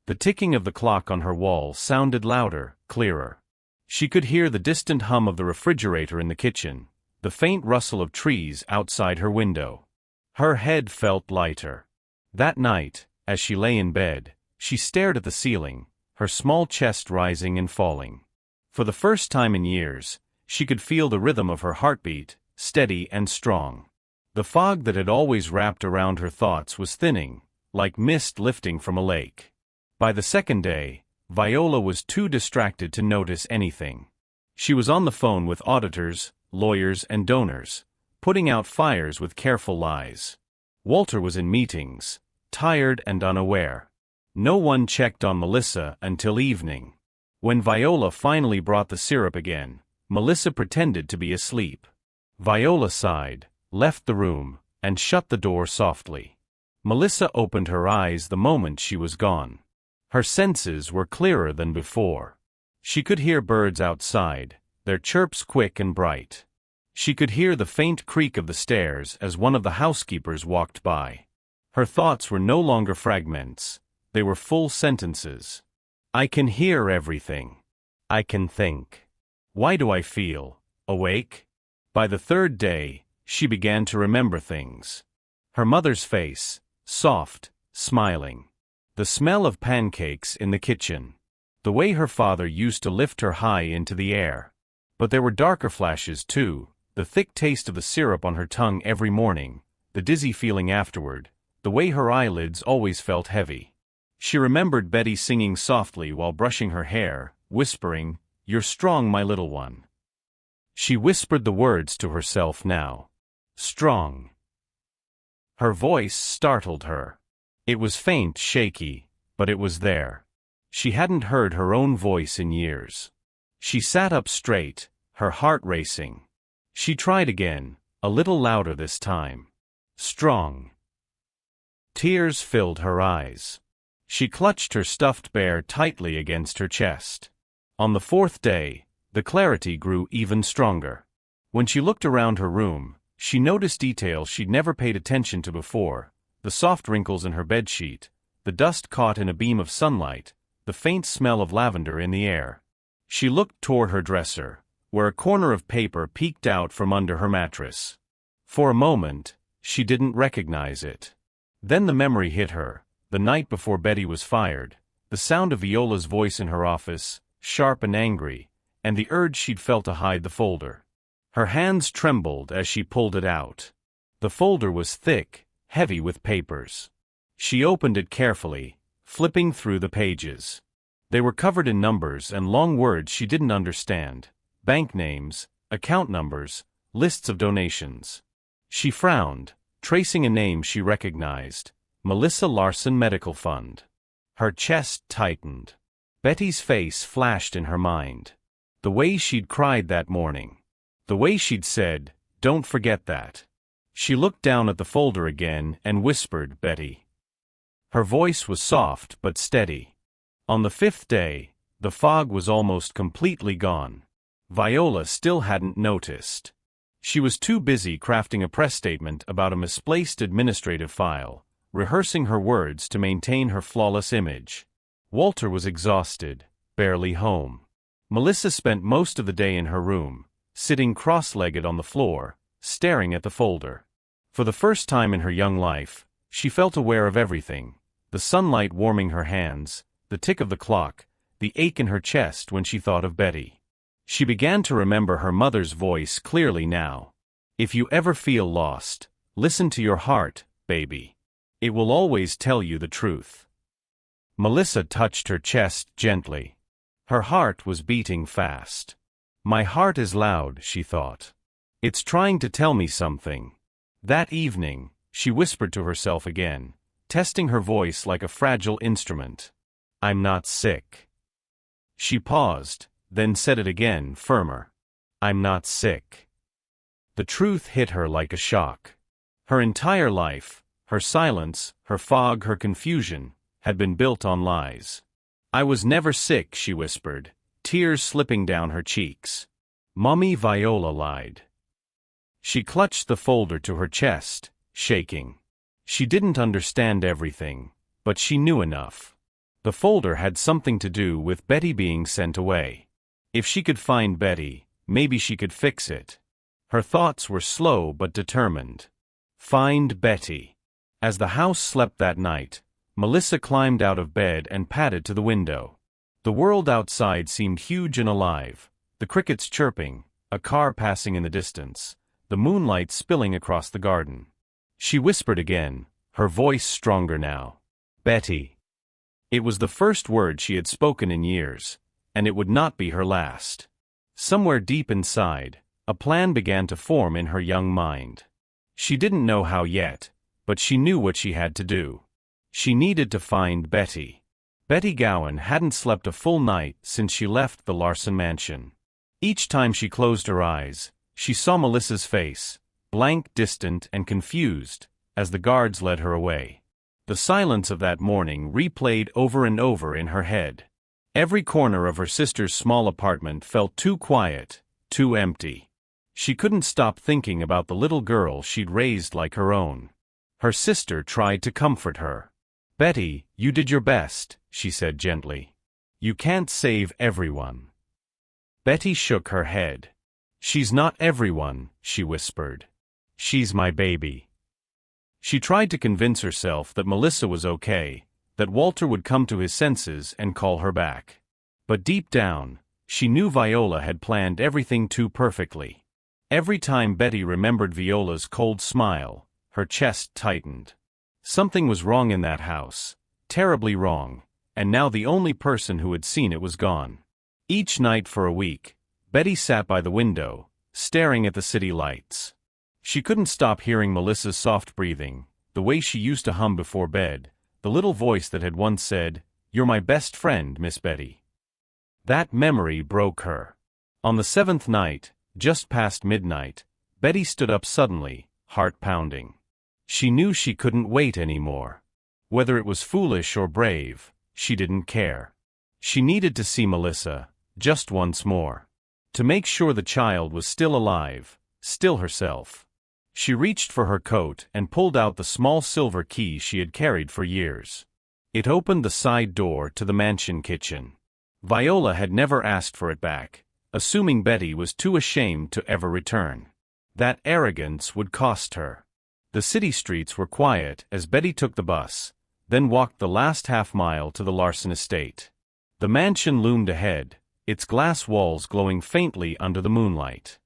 The ticking of the clock on her wall sounded louder, clearer. She could hear the distant hum of the refrigerator in the kitchen, the faint rustle of trees outside her window. Her head felt lighter. That night, as she lay in bed, she stared at the ceiling, her small chest rising and falling. For the first time in years, she could feel the rhythm of her heartbeat, steady and strong. The fog that had always wrapped around her thoughts was thinning, like mist lifting from a lake. By the second day, Viola was too distracted to notice anything. She was on the phone with auditors, lawyers and donors, putting out fires with careful lies. Walter was in meetings, tired and unaware. No one checked on Melissa until evening. When Viola finally brought the syrup again, Melissa pretended to be asleep. Viola sighed, left the room, and shut the door softly. Melissa opened her eyes the moment she was gone. Her senses were clearer than before. She could hear birds outside, their chirps quick and bright. She could hear the faint creak of the stairs as one of the housekeepers walked by. Her thoughts were no longer fragments, they were full sentences. "I can hear everything. I can think. Why do I feel awake?" By the third day, she began to remember things. Her mother's face, soft, smiling. The smell of pancakes in the kitchen. The way her father used to lift her high into the air. But there were darker flashes too, the thick taste of the syrup on her tongue every morning, the dizzy feeling afterward, the way her eyelids always felt heavy. She remembered Betty singing softly while brushing her hair, whispering, "You're strong, my little one." She whispered the words to herself now. Strong. Her voice startled her. It was faint, shaky, but it was there. She hadn't heard her own voice in years. She sat up straight, her heart racing. She tried again, a little louder this time. Strong. Tears filled her eyes. She clutched her stuffed bear tightly against her chest. On the fourth day, the clarity grew even stronger. When she looked around her room, she noticed details she'd never paid attention to before: the soft wrinkles in her bedsheet, the dust caught in a beam of sunlight, the faint smell of lavender in the air. She looked toward her dresser, where a corner of paper peeked out from under her mattress. For a moment, she didn't recognize it. Then the memory hit her, the night before Betty was fired, the sound of Viola's voice in her office, sharp and angry, and the urge she'd felt to hide the folder. Her hands trembled as she pulled it out. The folder was thick, heavy with papers. She opened it carefully, flipping through the pages. They were covered in numbers and long words she didn't understand: bank names, account numbers, lists of donations. She frowned, tracing a name she recognized: Melissa Larson Medical Fund. Her chest tightened. Betty's face flashed in her mind. The way she'd cried that morning. The way she'd said, "Don't forget that." She looked down at the folder again and whispered, "Betty." Her voice was soft but steady. On the fifth day, the fog was almost completely gone. Viola still hadn't noticed. She was too busy crafting a press statement about a misplaced administrative file, rehearsing her words to maintain her flawless image. Walter was exhausted, barely home. Melissa spent most of the day in her room, sitting cross-legged on the floor, staring at the folder. For the first time in her young life, she felt aware of everything: the sunlight warming her hands, the tick of the clock, the ache in her chest when she thought of Betty. She began to remember her mother's voice clearly now. "If you ever feel lost, listen to your heart, baby. It will always tell you the truth." Melissa touched her chest gently. Her heart was beating fast. "My heart is loud," she thought. "It's trying to tell me something." That evening, she whispered to herself again, testing her voice like a fragile instrument. "I'm not sick." She paused, then said it again, firmer. "I'm not sick." The truth hit her like a shock. Her entire life, her silence, her fog, her confusion, had been built on lies. "I was never sick," she whispered, tears slipping down her cheeks. "Mommy," Viola lied. She clutched the folder to her chest, shaking. She didn't understand everything, but she knew enough. The folder had something to do with Betty being sent away. If she could find Betty, maybe she could fix it. Her thoughts were slow but determined. Find Betty. As the house slept that night, Melissa climbed out of bed and padded to the window. The world outside seemed huge and alive, the crickets chirping, a car passing in the distance, the moonlight spilling across the garden. She whispered again, her voice stronger now. "Betty." It was the first word she had spoken in years, and it would not be her last. Somewhere deep inside, a plan began to form in her young mind. She didn't know how yet, but she knew what she had to do. She needed to find Betty. Betty Gowan hadn't slept a full night since she left the Larson mansion. Each time she closed her eyes, she saw Melissa's face, blank, distant, and confused, as the guards led her away. The silence of that morning replayed over and over in her head. Every corner of her sister's small apartment felt too quiet, too empty. She couldn't stop thinking about the little girl she'd raised like her own. Her sister tried to comfort her. "Betty, you did your best," she said gently. "You can't save everyone." Betty shook her head. "She's not everyone," she whispered. "She's my baby." She tried to convince herself that Melissa was okay, that Walter would come to his senses and call her back. But deep down, she knew Viola had planned everything too perfectly. Every time Betty remembered Viola's cold smile, her chest tightened. Something was wrong in that house, terribly wrong, and now the only person who had seen it was gone. Each night for a week, Betty sat by the window, staring at the city lights. She couldn't stop hearing Melissa's soft breathing, the way she used to hum before bed, the little voice that had once said, "You're my best friend, Miss Betty." That memory broke her. On the 7th night, just past midnight, Betty stood up suddenly, heart pounding. She knew she couldn't wait anymore. Whether it was foolish or brave, she didn't care. She needed to see Melissa, just once more. To make sure the child was still alive, still herself. She reached for her coat and pulled out the small silver key she had carried for years. It opened the side door to the mansion kitchen. Viola had never asked for it back, assuming Betty was too ashamed to ever return. That arrogance would cost her. The city streets were quiet as Betty took the bus, then walked the last half-mile to the Larson estate. The mansion loomed ahead, its glass walls glowing faintly under the moonlight.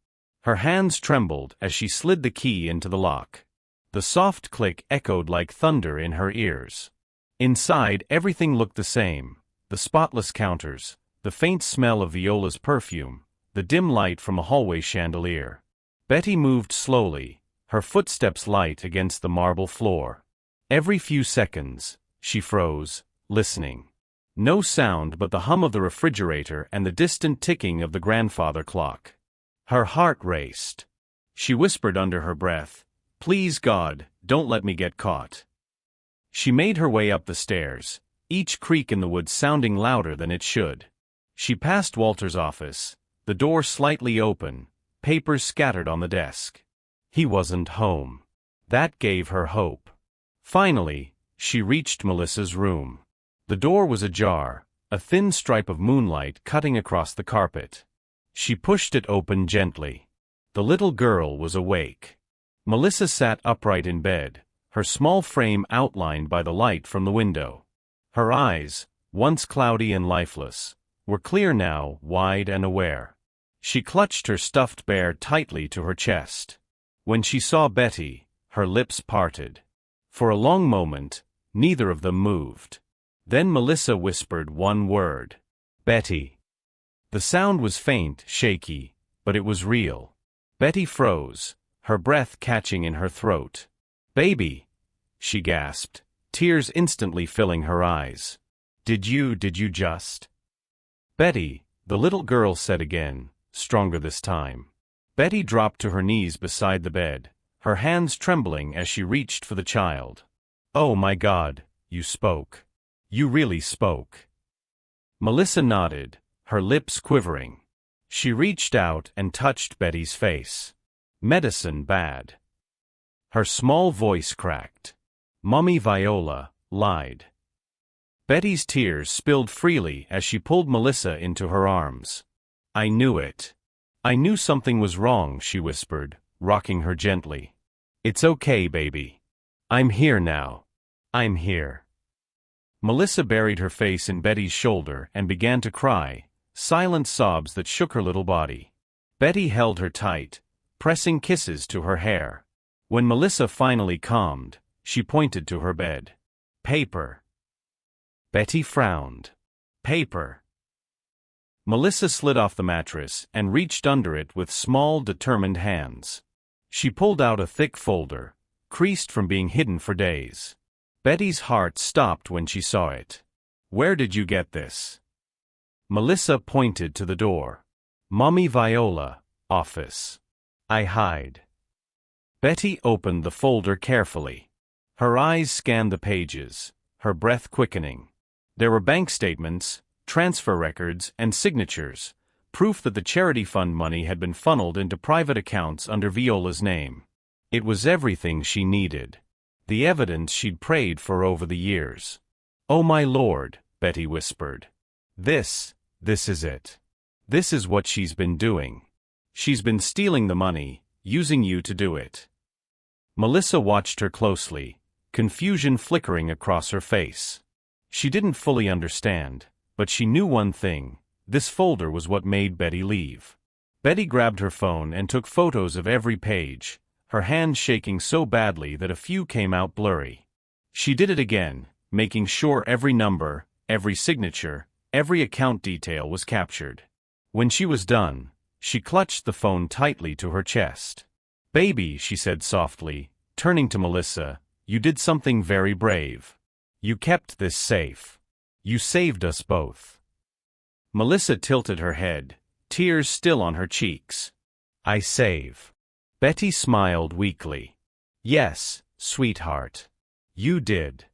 Her hands trembled as she slid the key into the lock. The soft click echoed like thunder in her ears. Inside, everything looked the same: the spotless counters, the faint smell of Viola's perfume, the dim light from a hallway chandelier. Betty moved slowly, her footsteps light against the marble floor. Every few seconds, she froze, listening. No sound but the hum of the refrigerator and the distant ticking of the grandfather clock. Her heart raced. She whispered under her breath, "Please God, don't let me get caught." She made her way up the stairs, each creak in the wood sounding louder than it should. She passed Walter's office, the door slightly open, papers scattered on the desk. He wasn't home. That gave her hope. Finally, she reached Melissa's room. The door was ajar, a thin stripe of moonlight cutting across the carpet. She pushed it open gently. The little girl was awake. Melissa sat upright in bed, her small frame outlined by the light from the window. Her eyes, once cloudy and lifeless, were clear now, wide and aware. She clutched her stuffed bear tightly to her chest. When she saw Betty, her lips parted. For a long moment, neither of them moved. Then Melissa whispered one word: "Betty." The sound was faint, shaky, but it was real. Betty froze, her breath catching in her throat. "Baby," she gasped, tears instantly filling her eyes. Did you just?" "Betty," the little girl said again, stronger this time. Betty dropped to her knees beside the bed, her hands trembling as she reached for the child. "Oh my God, you spoke. You really spoke." Melissa nodded, her lips quivering. She reached out and touched Betty's face. "Medicine bad." Her small voice cracked. "Mommy Viola lied." Betty's tears spilled freely as she pulled Melissa into her arms. "I knew it. I knew something was wrong," she whispered, rocking her gently. "It's okay, baby. I'm here now. I'm here." Melissa buried her face in Betty's shoulder and began to cry, silent sobs that shook her little body. Betty held her tight, pressing kisses to her hair. When Melissa finally calmed, she pointed to her bed. "Paper." Betty frowned. "Paper." Melissa slid off the mattress and reached under it with small, determined hands. She pulled out a thick folder, creased from being hidden for days. Betty's heart stopped when she saw it. "Where did you get this?" Melissa pointed to the door. "Mommy Viola, office. I hide." Betty opened the folder carefully. Her eyes scanned the pages, her breath quickening. There were bank statements, transfer records, and signatures, proof that the charity fund money had been funneled into private accounts under Viola's name. It was everything she needed. The evidence she'd prayed for over the years. "Oh my Lord," Betty whispered. This is it. This is what she's been doing. She's been stealing the money, using you to do it." Melissa watched her closely, confusion flickering across her face. She didn't fully understand, but she knew one thing: this folder was what made Betty leave. Betty grabbed her phone and took photos of every page, her hands shaking so badly that a few came out blurry. She did it again, making sure every number, every signature, every account detail was captured. When she was done, she clutched the phone tightly to her chest. "Baby," she said softly, turning to Melissa, "you did something very brave. You kept this safe. You saved us both." Melissa tilted her head, tears still on her cheeks. "I save." Betty smiled weakly. "Yes, sweetheart. You did."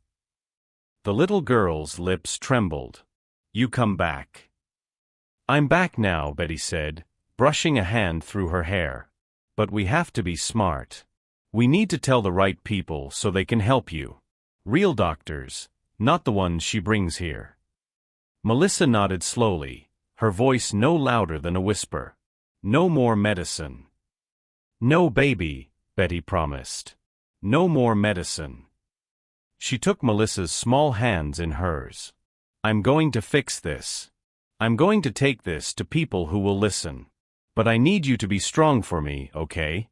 The little girl's lips trembled. "You come back." "I'm back now," Betty said, brushing a hand through her hair. "But we have to be smart. We need to tell the right people so they can help you. Real doctors, not the ones she brings here." Melissa nodded slowly, her voice no louder than a whisper. "No more medicine." "No, baby," Betty promised. "No more medicine." She took Melissa's small hands in hers. "I'm going to fix this. I'm going to take this to people who will listen. But I need you to be strong for me, okay?"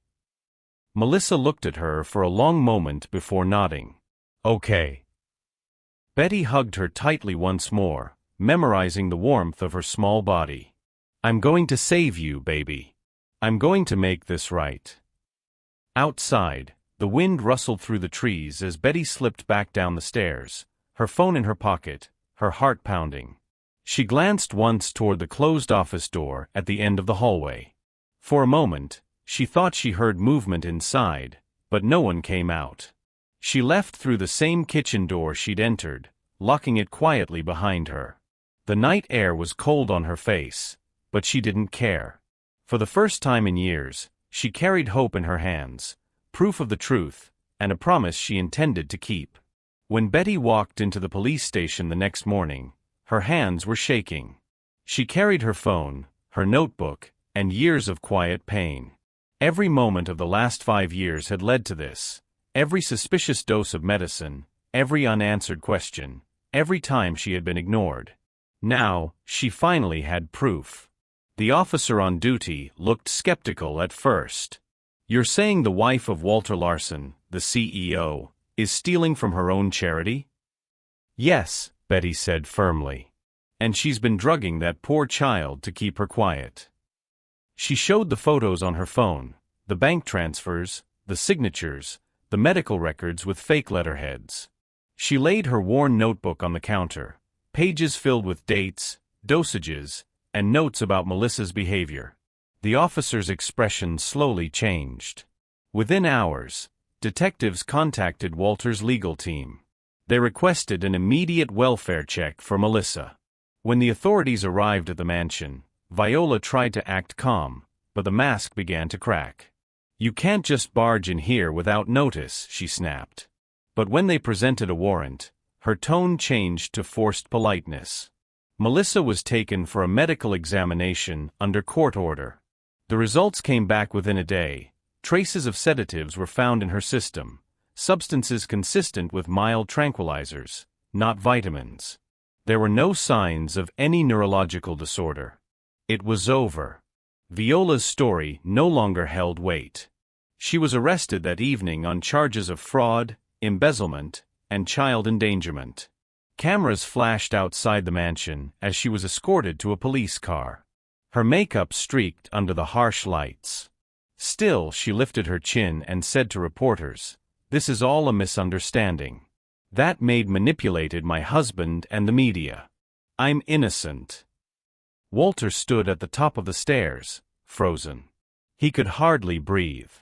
Melissa looked at her for a long moment before nodding. "Okay." Betty hugged her tightly once more, memorizing the warmth of her small body. "I'm going to save you, baby. I'm going to make this right." Outside, the wind rustled through the trees as Betty slipped back down the stairs, her phone in her pocket, her heart pounding. She glanced once toward the closed office door at the end of the hallway. For a moment, she thought she heard movement inside, but no one came out. She left through the same kitchen door she'd entered, locking it quietly behind her. The night air was cold on her face, but she didn't care. For the first time in years, she carried hope in her hands, proof of the truth, and a promise she intended to keep. When Betty walked into the police station the next morning, her hands were shaking. She carried her phone, her notebook, and years of quiet pain. Every moment of the last 5 years had led to this. Every suspicious dose of medicine, every unanswered question, every time she had been ignored. Now, she finally had proof. The officer on duty looked skeptical at first. "You're saying the wife of Walter Larson, the CEO, is stealing from her own charity?" "Yes," Betty said firmly. "And she's been drugging that poor child to keep her quiet." She showed the photos on her phone, the bank transfers, the signatures, the medical records with fake letterheads. She laid her worn notebook on the counter, pages filled with dates, dosages, and notes about Melissa's behavior. The officer's expression slowly changed. Within hours, detectives contacted Walter's legal team. They requested an immediate welfare check for Melissa. When the authorities arrived at the mansion, Viola tried to act calm, but the mask began to crack. "You can't just barge in here without notice," she snapped. But when they presented a warrant, her tone changed to forced politeness. Melissa was taken for a medical examination under court order. The results came back within a day. Traces of sedatives were found in her system, substances consistent with mild tranquilizers, not vitamins. There were no signs of any neurological disorder. It was over. Viola's story no longer held weight. She was arrested that evening on charges of fraud, embezzlement, and child endangerment. Cameras flashed outside the mansion as she was escorted to a police car. Her makeup streaked under the harsh lights. Still, she lifted her chin and said to reporters, "This is all a misunderstanding. That maid manipulated my husband and the media. I'm innocent." Walter stood at the top of the stairs, frozen. He could hardly breathe.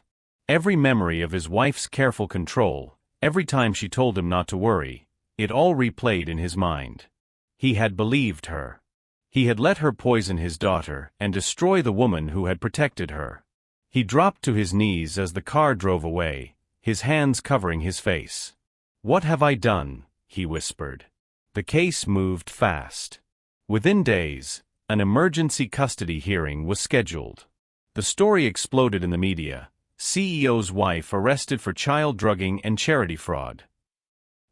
Every memory of his wife's careful control, every time she told him not to worry, it all replayed in his mind. He had believed her. He had let her poison his daughter and destroy the woman who had protected her. He dropped to his knees as the car drove away, his hands covering his face. "What have I done?" he whispered. The case moved fast. Within days, an emergency custody hearing was scheduled. The story exploded in the media. CEO's wife arrested for child drugging and charity fraud.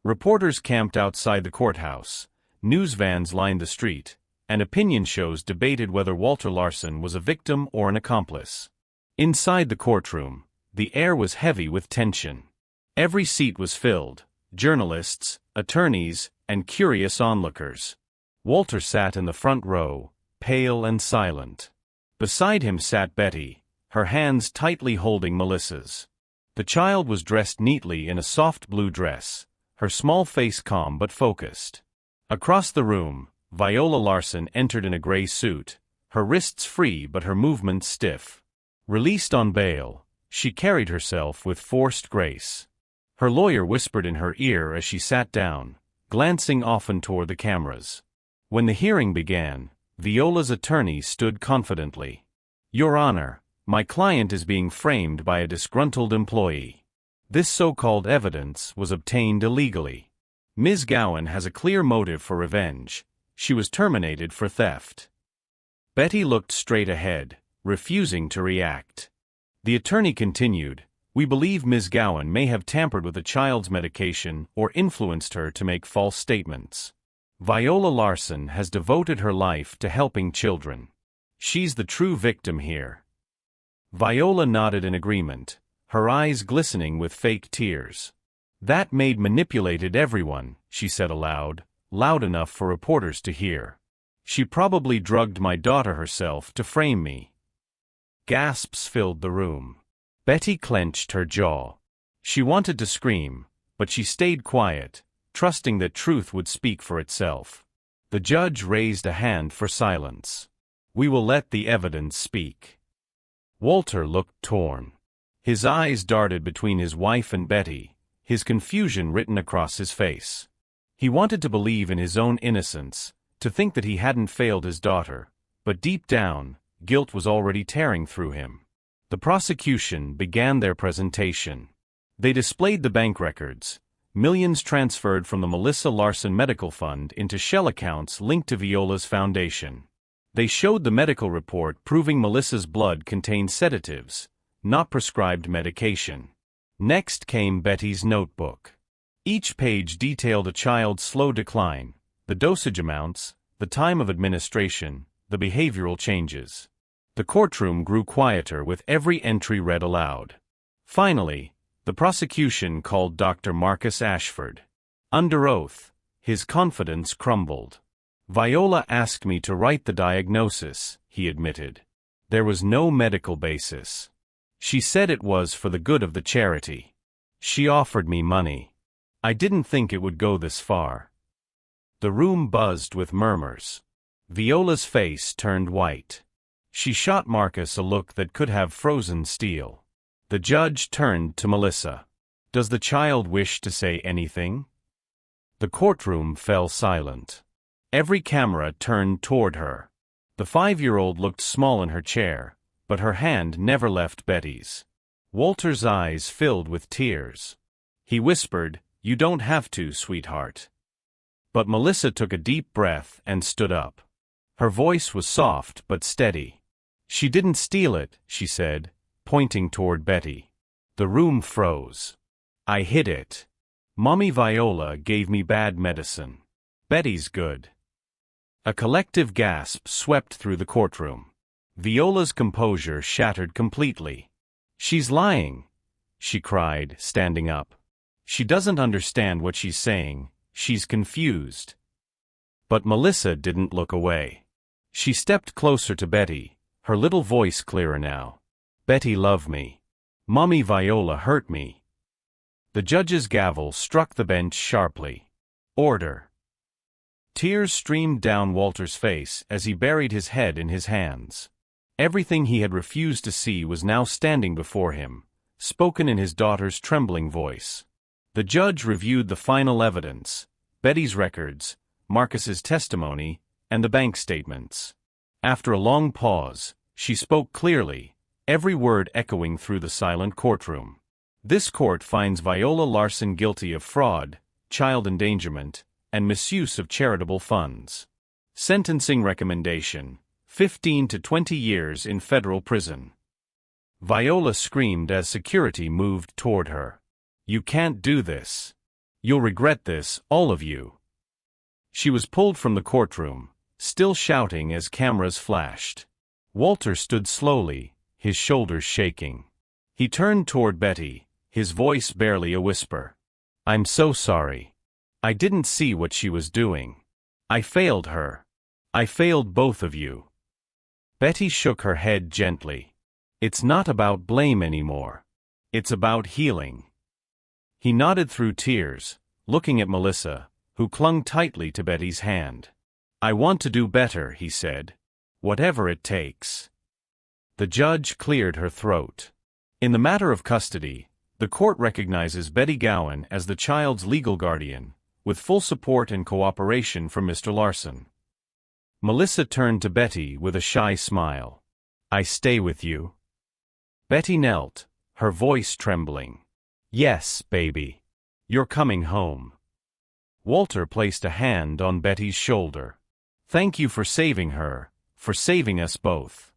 Reporters camped outside the courthouse, news vans lined the street, and opinion shows debated whether Walter Larson was a victim or an accomplice. Inside the courtroom, The air was heavy with tension. Every seat was filled: journalists, attorneys, and curious onlookers. Walter sat in the front row, pale and silent. Beside him sat Betty, her hands tightly holding Melissa's. The child was dressed neatly in a soft blue dress, her small face calm but focused. Across the room, Viola Larson entered in a gray suit, her wrists free but her movements stiff. Released on bail, she carried herself with forced grace. Her lawyer whispered in her ear as she sat down, glancing often toward the cameras. When the hearing began, Viola's attorney stood confidently. "Your Honor, my client is being framed by a disgruntled employee. This so-called evidence was obtained illegally. Ms. Gowan has a clear motive for revenge. She was terminated for theft." Betty looked straight ahead, refusing to react. The attorney continued, "We believe Ms. Gowan may have tampered with the child's medication or influenced her to make false statements. Viola Larson has devoted her life to helping children. She's the true victim here." Viola nodded in agreement, her eyes glistening with fake tears. "That maid manipulated everyone," she said aloud, loud enough for reporters to hear. "She probably drugged my daughter herself to frame me." Gasps filled the room. Betty clenched her jaw. She wanted to scream, but she stayed quiet, trusting that truth would speak for itself. The judge raised a hand for silence. "We will let the evidence speak." Walter looked torn. His eyes darted between his wife and Betty, his confusion written across his face. He wanted to believe in his own innocence, to think that he hadn't failed his daughter, but deep down, guilt was already tearing through him. The prosecution began their presentation. They displayed the bank records, millions transferred from the Melissa Larson Medical Fund into shell accounts linked to Viola's foundation. They showed the medical report proving Melissa's blood contained sedatives, not prescribed medication. Next came Betty's notebook. Each page detailed a child's slow decline, the dosage amounts, the time of administration, the behavioral changes. The courtroom grew quieter with every entry read aloud. Finally, the prosecution called Dr. Marcus Ashford. Under oath, his confidence crumbled. "Viola asked me to write the diagnosis," he admitted. "There was no medical basis. She said it was for the good of the charity. She offered me money. I didn't think it would go this far." The room buzzed with murmurs. Viola's face turned white. She shot Marcus a look that could have frozen steel. The judge turned to Melissa. "Does the child wish to say anything?" The courtroom fell silent. Every camera turned toward her. The 5-year-old looked small in her chair, but her hand never left Betty's. Walter's eyes filled with tears. He whispered, "You don't have to, sweetheart." But Melissa took a deep breath and stood up. Her voice was soft but steady. "She didn't steal it," she said, pointing toward Betty. The room froze. "I hid it. Mommy Viola gave me bad medicine. Betty's good." A collective gasp swept through the courtroom. Viola's composure shattered completely. "She's lying," she cried, standing up. "She doesn't understand what she's saying. She's confused." But Melissa didn't look away. She stepped closer to Betty, her little voice clearer now. "Betty loved me. Mommy Viola hurt me." The judge's gavel struck the bench sharply. "Order." Tears streamed down Walter's face as he buried his head in his hands. Everything he had refused to see was now standing before him, spoken in his daughter's trembling voice. The judge reviewed the final evidence: Betty's records, Marcus's testimony, and the bank statements. After a long pause, she spoke clearly, every word echoing through the silent courtroom. "This court finds Viola Larson guilty of fraud, child endangerment, and misuse of charitable funds. Sentencing recommendation: 15 to 20 years in federal prison." Viola screamed as security moved toward her. "You can't do this. You'll regret this, all of you." She was pulled from the courtroom, still shouting as cameras flashed. Walter stood slowly, his shoulders shaking. He turned toward Betty, his voice barely a whisper. "I'm so sorry. I didn't see what she was doing. I failed her. I failed both of you." Betty shook her head gently. "It's not about blame anymore. It's about healing." He nodded through tears, looking at Melissa, who clung tightly to Betty's hand. "I want to do better," he said. "Whatever it takes." The judge cleared her throat. "In the matter of custody, the court recognizes Betty Gowan as the child's legal guardian, with full support and cooperation from Mr. Larson." Melissa turned to Betty with a shy smile. "I stay with you?" Betty knelt, her voice trembling. "Yes, baby. You're coming home." Walter placed a hand on Betty's shoulder. "Thank you for saving her, for saving us both."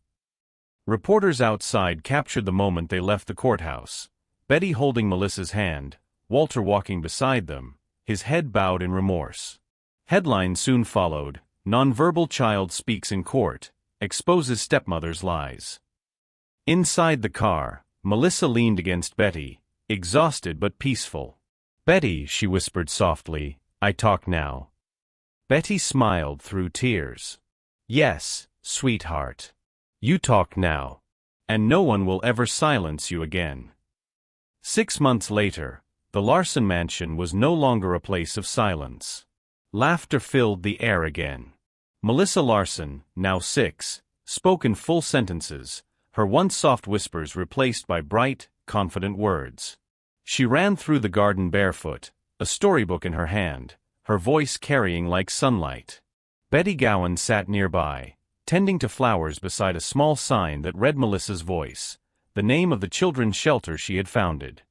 Reporters outside captured the moment they left the courthouse, Betty holding Melissa's hand, Walter walking beside them, his head bowed in remorse. Headlines soon followed: "Nonverbal child speaks in court, exposes stepmother's lies." Inside the car, Melissa leaned against Betty, exhausted but peaceful. "Betty," she whispered softly, "I talk now." Betty smiled through tears. "Yes, sweetheart. You talk now. And no one will ever silence you again." 6 months later, the Larson mansion was no longer a place of silence. Laughter filled the air again. Melissa Larson, now 6, spoke in full sentences, her once soft whispers replaced by bright, confident words. She ran through the garden barefoot, a storybook in her hand, her voice carrying like sunlight. Betty Gowan sat nearby, tending to flowers beside a small sign that read Melissa's voice, the name of the children's shelter she had founded.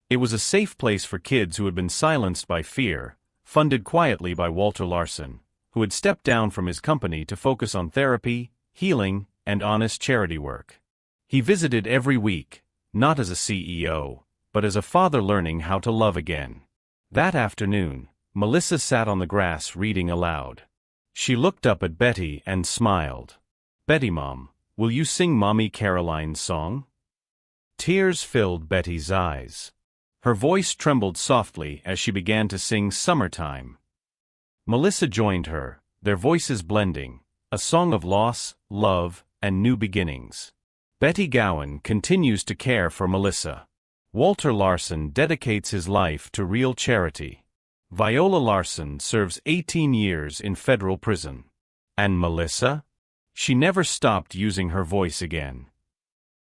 It was a safe place for kids who had been silenced by fear, funded quietly by Walter Larson, who had stepped down from his company to focus on therapy, healing, and honest charity work. He visited every week, not as a CEO, but as a father learning how to love again. That afternoon, Melissa sat on the grass reading aloud. She looked up at Betty and smiled. "Betty Mom, will you sing Mommy Caroline's song?" Tears filled Betty's eyes. Her voice trembled softly as she began to sing Summertime. Melissa joined her, their voices blending, a song of loss, love, and new beginnings. Betty Gowan continues to care for Melissa. Walter Larson dedicates his life to real charity. Viola Larson serves 18 years in federal prison. And Melissa? She never stopped using her voice again.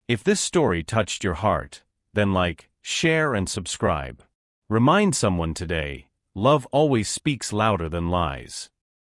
If this story touched your heart, then like, share and subscribe. Remind someone today, love always speaks louder than lies.